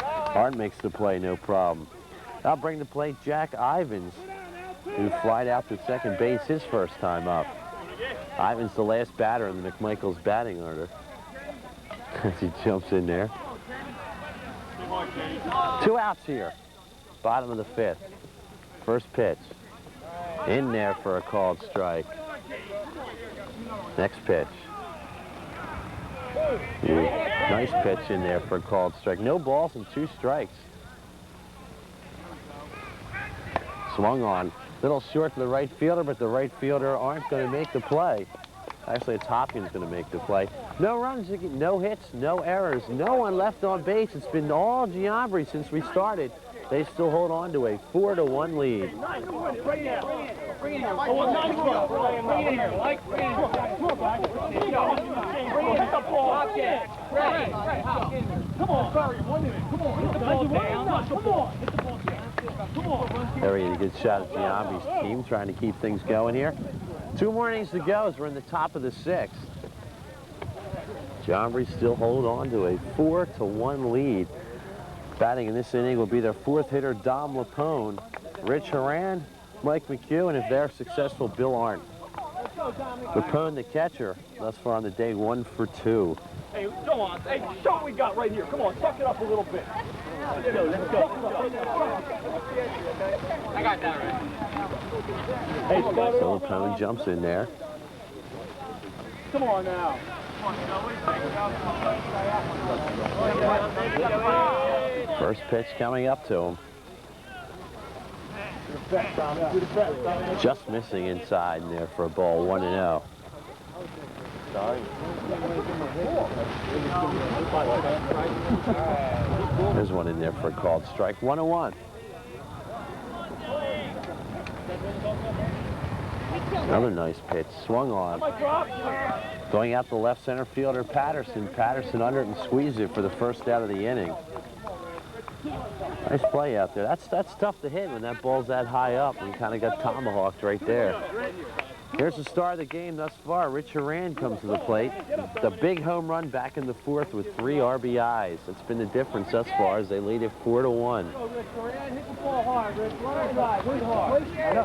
Arndt makes the play, no problem. I'll bring to plate Jack Ivins, who flied out to second base his first time up. Ivins the last batter in the McMichaels batting order. As he jumps in there. 2 outs here. Bottom of the fifth. First pitch. In there for a called strike. Next pitch. Nice pitch in there for a called strike. No balls and 2 strikes. Swung on. Little short to the right fielder, but the right fielder aren't going to make the play. Actually, it's Hopkins going to make the play. No runs, no hits, no errors, no one left on base. It's been all Giambris since we started. They still hold on to a 4-1 lead. There he is, a good shot at Giambris' team, trying to keep things going here. 2 more innings to go as we're in the top of the 6th. Giambris still hold on to a 4-1 lead. Batting in this inning will be their 4th hitter, Dom Lapone, Rich Horan, Mike McHugh, and if they're successful, Bill Arndt. Lapone, the catcher, thus far on the day, 1 for 2. Hey, come on. Hey, show what we got right here. Come on, suck it up a little bit. Let's go, let's go. I got that right. Hey, so Lapone jumps in there. Come on now. First pitch coming up to him. Just missing inside in there for a ball, 1-0. There's one in there for a called strike, 1-1. Another nice pitch, swung on. Going out the left center fielder, Patterson. Patterson under it and squeezed it for the first out of the inning. Nice play out there. That's tough to hit when that ball's that high up, and kind of got tomahawked right there. Here's the star of the game thus far. Rich Horan comes to the plate. The big home run back in the 4th with 3 RBIs. That's been the difference thus far as they lead it 4-1.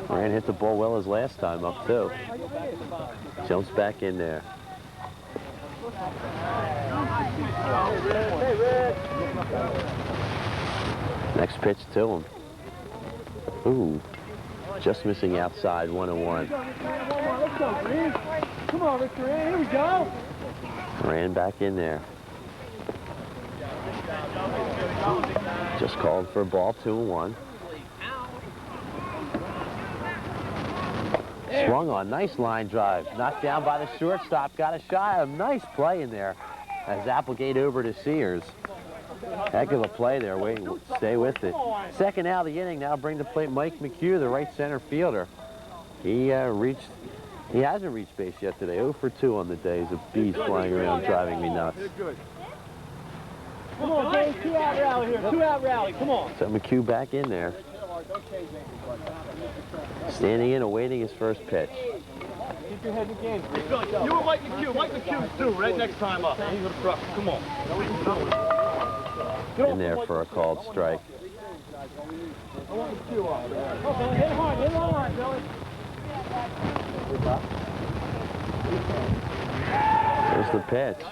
Horan hit the ball well his last time up too. Jumps back in there. Next pitch to him. Ooh, just missing outside, 1-1. Let's go, Green. Come on, Mr. A, here we go. Ran back in there. Just called for a ball, 2-1. Swung on, nice line drive. Knocked down by the shortstop, got a shot. A nice play in there as Applegate over to Sears. Heck of a play there. Wait, stay with it. Second out of the inning. Now bring to plate Mike McHugh, the right center fielder. He hasn't reached base yet today. 0 for 2 on the day. He's a bees flying around, driving me nuts. Come on, Dave. 2-out rally here. 2-out rally. Come on. So McHugh back in there. Standing in, awaiting his first pitch. Keep your head in the game. You were Mike McHugh. Mike McHugh's due right next time up. He's gonna crush. Come on. In there for a called strike. I want McHugh off. Okay, hit hard. Hit hard, Billy. There's the pitch.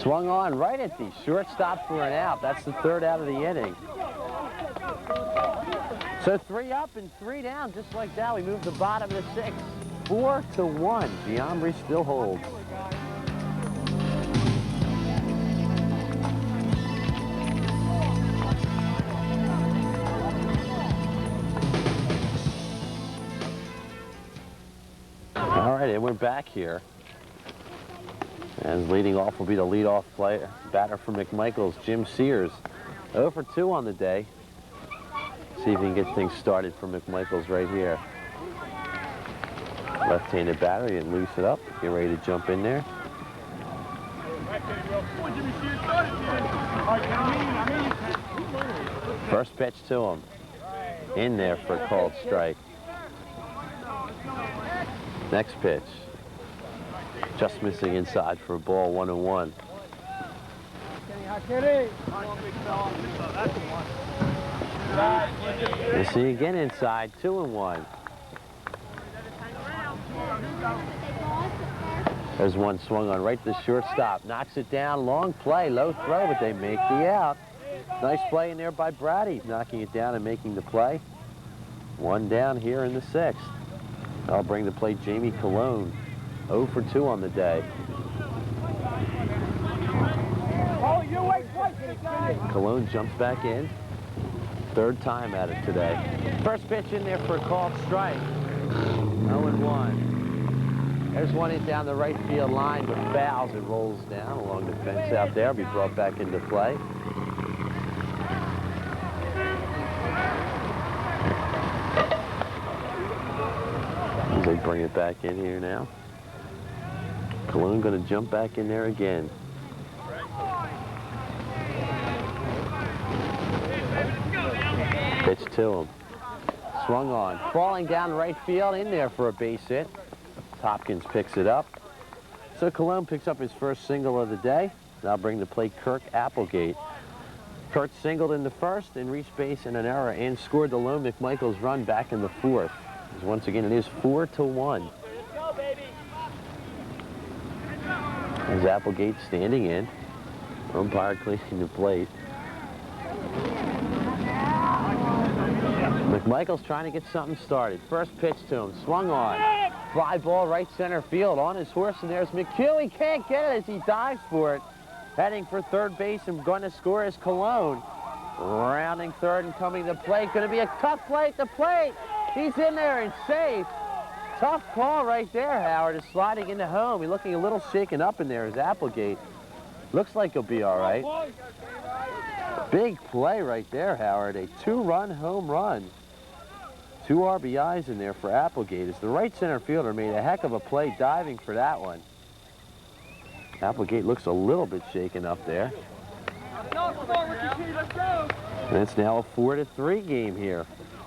Swung on right at the shortstop for an out. That's the third out of the inning. So 3 up and 3 down, just like that. We move the bottom of the 6th. 4-1. Giambris still holds. All right, and we're back here. And leading off will be the leadoff player, batter for McMichaels, Jim Sears. 0 for 2 on the day. See if we can get things started for McMichaels right here. Left-handed batter, and loose it up. Get ready to jump in there. First pitch to him. In there for a called strike. Next pitch. Just missing inside for a ball, 1-1. Missing again inside, 2-1. There's one swung on right to the shortstop. Knocks it down, long play, low throw, but they make the out. Nice play in there by Brady, knocking it down and making the play. 1 down here in the 6th. I'll bring to play Jamie Colon. 0 for 2 on the day. Colon jumps back in. 3rd time at it today. First pitch in there for a called strike. 0-1. There's one in down the right field line, but fouls. It rolls down along the fence out there. Be brought back into play. As they bring it back in here now. Colon going to jump back in there again. Pitch to him. Swung on. Falling down right field, in there for a base hit. Hopkins picks it up. So Colon picks up his first single of the day. Now bring to play Kirk Applegate. Kirk singled in the 1st and reached base in an error and scored the lone McMichaels run back in the 4th. Once again, it is 4-1. As Applegate standing in. Umpire cleaning the plate. McMichaels trying to get something started. First pitch to him. Swung on. Fly ball right center field on his horse, and there's McHugh. He can't get it as he dives for it. Heading for 3rd base and going to score is Colon. Rounding 3rd and coming to plate. Going to be a tough play at the plate. He's in there and safe. Tough call right there, Howard, is sliding into home. He's looking a little shaken up in there as Applegate. Looks like he'll be all right. Big play right there, Howard. A 2-run home run. 2 RBIs in there for Applegate as the right center fielder made a heck of a play diving for that one. Applegate looks a little bit shaken up there. And it's now a 4-3 game here.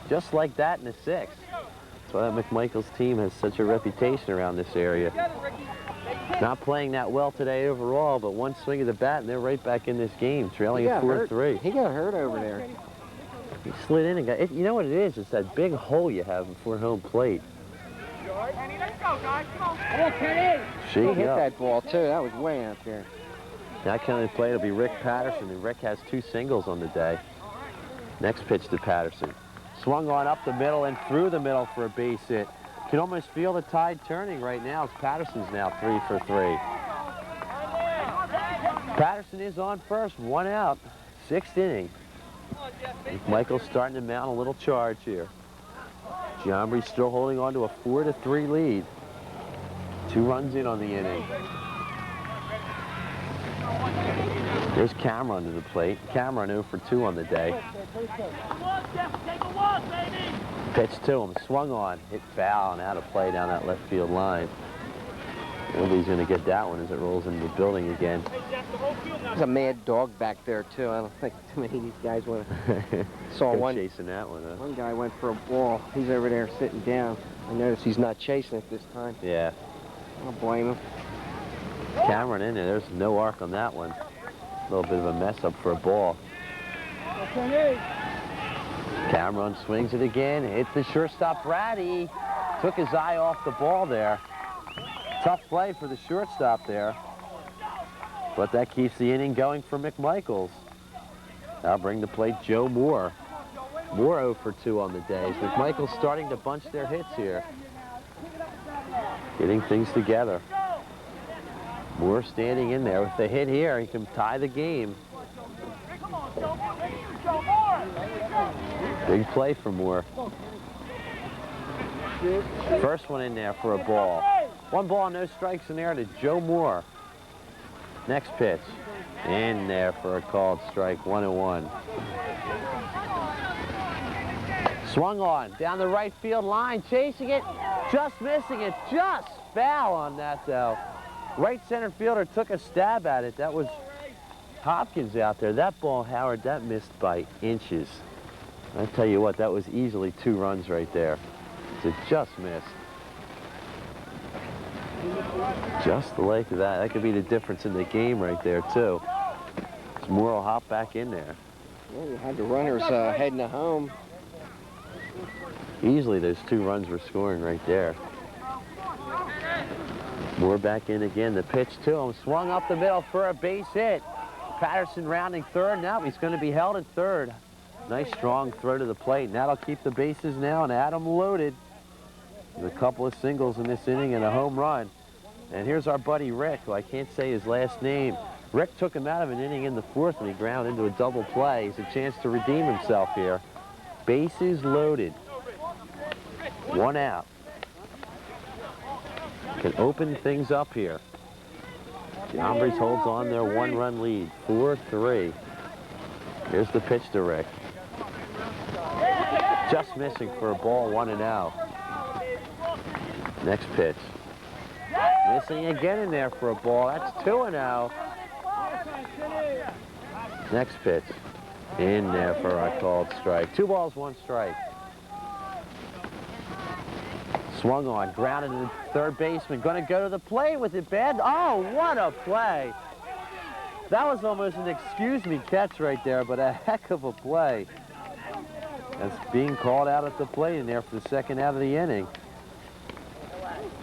Just like that in the 6th. That's why that McMichaels team has such a reputation around this area. Not playing that well today overall, but one swing of the bat and they're right back in this game, trailing at 4-3. He got hurt over there. He slid in and got it. You know what it is? It's that big hole you have before home plate. He hit that ball too. That was way out there. Now coming to play, it'll be Rick Patterson, and Rick has 2 singles on the day. Next pitch to Patterson. Swung on up the middle and through the middle for a base hit. You can almost feel the tide turning right now as Patterson's now 3 for 3. Patterson is on first, 1 out, 6th inning. McMichaels starting to mount a little charge here. Giambris still holding on to a 4-3 lead. 2 runs in on the inning. There's Cameron to the plate. Cameron 0 for 2 on the day. Pitch to him, swung on, hit foul and out of play down that left field line. Nobody's going to get that one as it rolls into the building again. There's a mad dog back there too. I don't think too many of these guys want to. Saw one chasing that one. Huh? One guy went for a ball. He's over there sitting down. I notice he's not chasing it this time. Yeah. I don't blame him. Cameron in there. There's no arc on that one. A little bit of a mess up for a ball. Cameron swings it again. Hits the shortstop Brady. Took his eye off the ball there. Tough play for the shortstop there. But that keeps the inning going for McMichaels. Now bring to plate Joe Moore. Moore 0 for 2 on the day. McMichaels starting to bunch their hits here. Getting things together. Moore standing in there. With the hit here, he can tie the game. Big play for Moore. First one in there for a ball. 1 ball, no strikes in there to Joe Moore. Next pitch. In there for a called strike, 1-1. Swung on, down the right field line, chasing it, just missing it, just foul on that though. Right center fielder took a stab at it. That was Hopkins out there. That ball, Howard, that missed by inches. I tell you what, that was easily 2 runs right there. It just missed. Just the length of that. That could be the difference in the game right there, too. Moore will hop back in there. Well, you had the runners heading to home. Easily those 2 runs were scoring right there. Moore back in again. The pitch to him. Swung up the middle for a base hit. Patterson rounding third. Now he's going to be held at third. Nice strong throw to the plate. And that'll keep the bases now and Adam loaded. With a couple of singles in this inning and a home run. And here's our buddy Rick, who I can't say his last name. Rick took him out of an inning in the 4th when he ground into a double play. He's a chance to redeem himself here. Bases loaded. 1 out. Can open things up here. Giambris holds on their 1-run lead, 4-3. Here's the pitch to Rick. Just missing for a ball, 1-0. Next pitch. Missing again in there for a ball. That's 2-0. Next pitch. In there for a called strike. 2 balls, 1 strike. Swung on, grounded to the third baseman. Going to go to the plate with it bad. Oh, what a play. That was almost an excuse me catch right there, but a heck of a play. That's being called out at the plate in there for the 2nd out of the inning.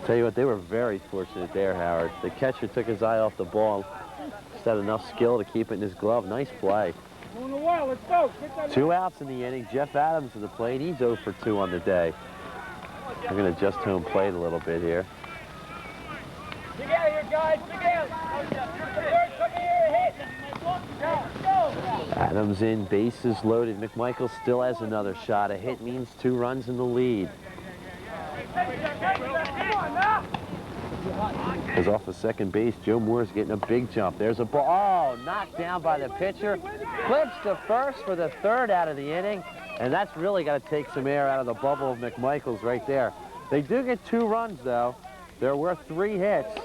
Tell you what, they were very fortunate there, Howard. The catcher took his eye off the ball. Just had enough skill to keep it in his glove. Nice play. 2 outs in the inning. Jeff Adams to the plate. He's 0 for 2 on the day. We're going to adjust home plate a little bit here. Dig out here, guys. Dig out. Come here, hit. Adams in, bases loaded. McMichaels still has another shot. A hit means 2 runs in the lead. Because off the second base, Joe Moore's getting a big jump. There's a ball. Oh, knocked down by the pitcher. Clips to first for the 3rd out of the inning. And that's really got to take some air out of the bubble of McMichaels right there. They do get 2 runs, though. There were 3 hits.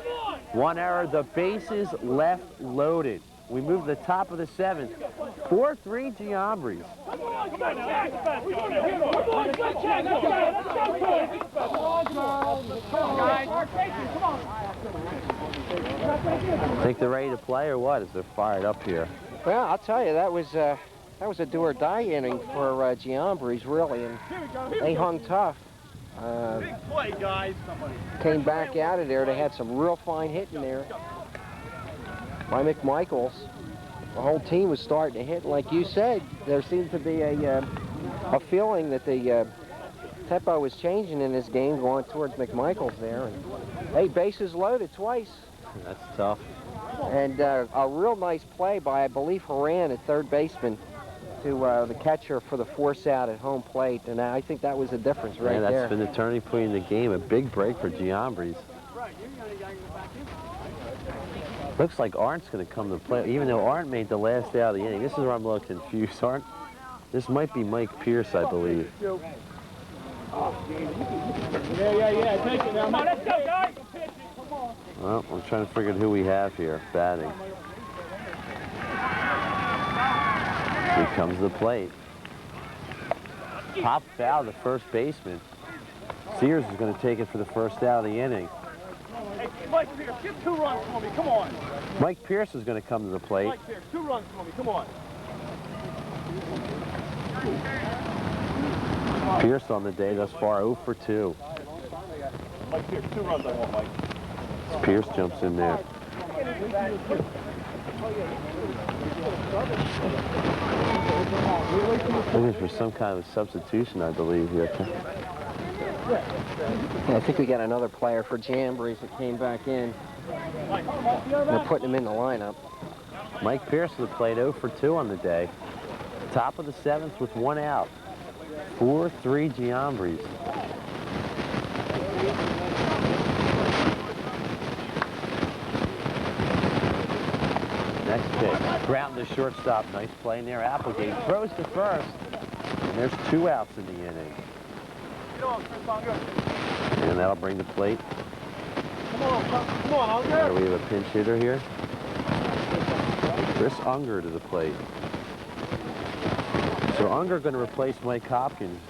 1 error. The bases left loaded. We move to the top of the 7th. 4-3 Giambris. Think they're ready to play or what? As they're fired up here. Well, I'll tell you, that was a do-or-die inning for Giambris, really, and they hung tough. Big play, guys. Came back out of there. They had some real fine hitting there. by McMichaels. The whole team was starting to hit. Like you said, there seemed to be a feeling that the tempo was changing in this game, going towards McMichaels there. And, hey, bases loaded twice. That's tough. And a real nice play by, I believe, Horan at third baseman to the catcher for the force out at home plate. And I think that was the difference right that's there. been the turning point in the game. A big break for Giambris. Looks like Arndt's going to come to play, even though Arndt made the last out of the inning. This is where I'm a little confused. Arndt, this might be Mike Pierce, I believe. Yeah. Take it now. Come on, let's go, guys. Come on. Well, I'm trying to figure out who we have here batting. Here comes the plate. Pop foul, the first baseman. Sears is going to take it for the first out of the inning. Hey, Mike Pierce, give 2 runs for me. Come on. Mike Pierce is going to come to the plate. Mike Pierce, 2 runs for me. Come on. Pierce on the day thus far 0 for 2. Mike Pierce, 2 runs I want, Mike. Pierce jumps in there. Looking for some kind of substitution, I believe, here. Yeah, I think we got another player for Giambris that came back in. They're putting him in the lineup. Mike Pierce has played 0 for 2 on the day. Top of the 7th with 1 out. 4-3 Giambris. Next pitch. Ground to shortstop. Nice play in there. Applegate throws to first. And there's 2 outs in the inning. And that'll bring the plate. Come on, There we have a pinch hitter here. Chris Unger to the plate. So Unger going to replace Mike Hopkins.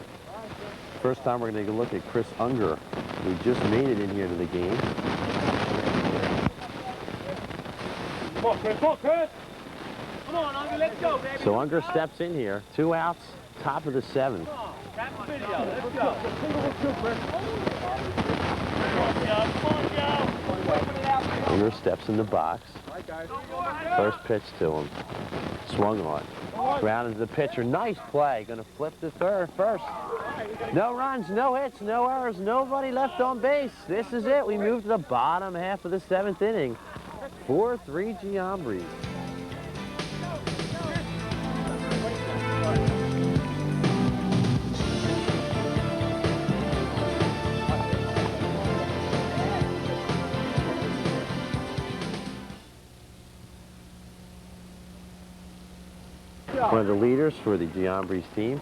First time we're going to take a look at Chris Unger, who just made it in here to the game. Come on, Chris. Come on, Chris. Come on, Unger, let's go, baby. So Unger steps in here. 2 outs, top of the 7th. Tap the video. Let's go. Come on, Joe. Unger steps in the box. First pitch to him. Swung on. Ground into the pitcher. Nice play. Going to flip to first. No runs, no hits, no errors, nobody left on base. This is it. We move to the bottom half of the 7th inning. 4-3 Giambris. One of the leaders for the Giambris team.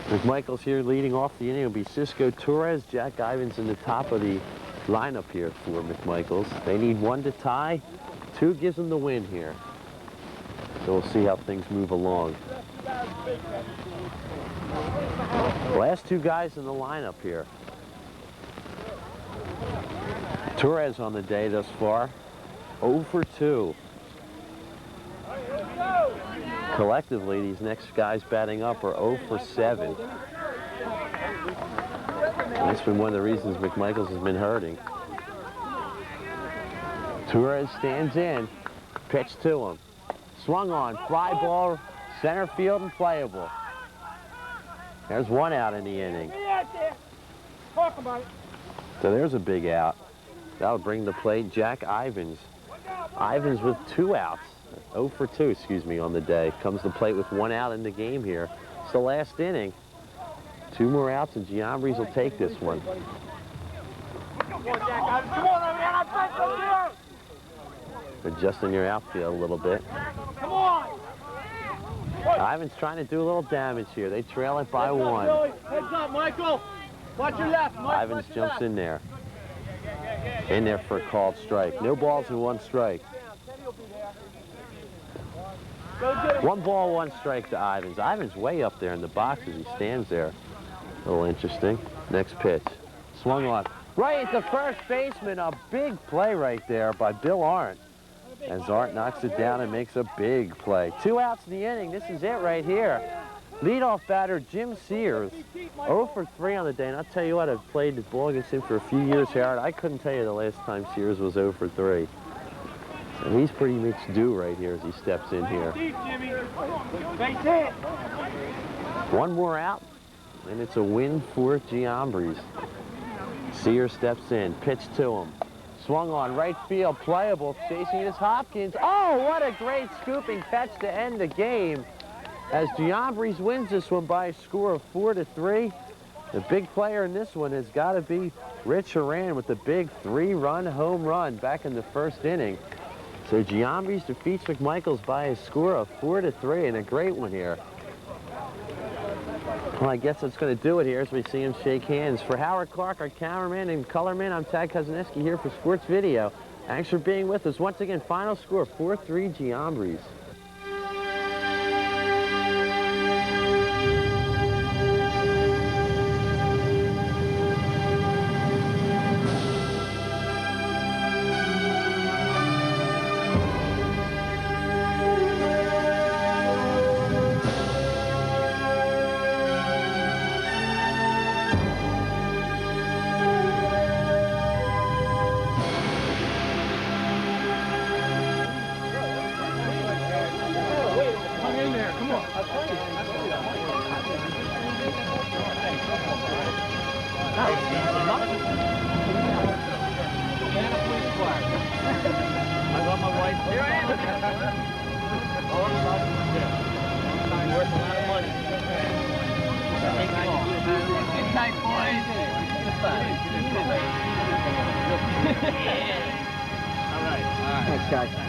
McMichaels here leading off the inning. It'll be Cisco Torres, Jack Ivins in the top of the lineup here for McMichaels. They need 1 to tie. 2 gives them the win here. So we'll see how things move along. Last 2 guys in the lineup here. Torres on the day thus far, 0 for 2. Collectively, these next guys batting up are 0 for 7. And that's been one of the reasons McMichaels has been hurting. Torres stands in. Pitch to him. Swung on. Fly ball. Center field and playable. There's 1 out in the inning. So there's a big out. That'll bring the plate Jack Ivins. Ivins with 2 outs. 0 for 2, excuse me, on the day. Comes to plate with 1 out in the game here. It's the last inning. 2 more outs and Giambris will take this one. Adjusting your outfield a little bit. Come on. Ivins trying to do a little damage here. They trail it by 1. Heads up, Michael. Watch your left, Mike. Ivins jumps in there. In there for a called strike. No balls and 1 strike. 1 ball, 1 strike to Ivins. Ivins way up there in the box as he stands there. A little interesting. Next pitch. Swung on. Right at the first baseman. A big play right there by Bill Arndt. As Arndt knocks it down and makes a big play. 2 outs in the inning. This is it right here. Leadoff batter Jim Sears. 0 for 3 on the day. And I'll tell you what, I've played the ball against him for a few years, Harold. I couldn't tell you the last time Sears was 0 for 3. So he's pretty much due right here as he steps in here. One more out, and it's a win for Giambris. Sear steps in, pitch to him. Swung on right field, playable, chasing it is Hopkins. Oh, what a great scooping catch to end the game as Giambris wins this one by a score of 4-3. The big player in this one has got to be Rich Horan with the big 3-run home run back in the first inning. So Giambris defeats McMichaels by a score of 4-3, and a great one here. Well, I guess that's going to do it here as we see him shake hands. For Howard Clark, our cameraman and colorman, I'm Tad Kozaneski here for Sports Video. Thanks for being with us. Once again, final score 4-3 Giambris. Thanks, guys.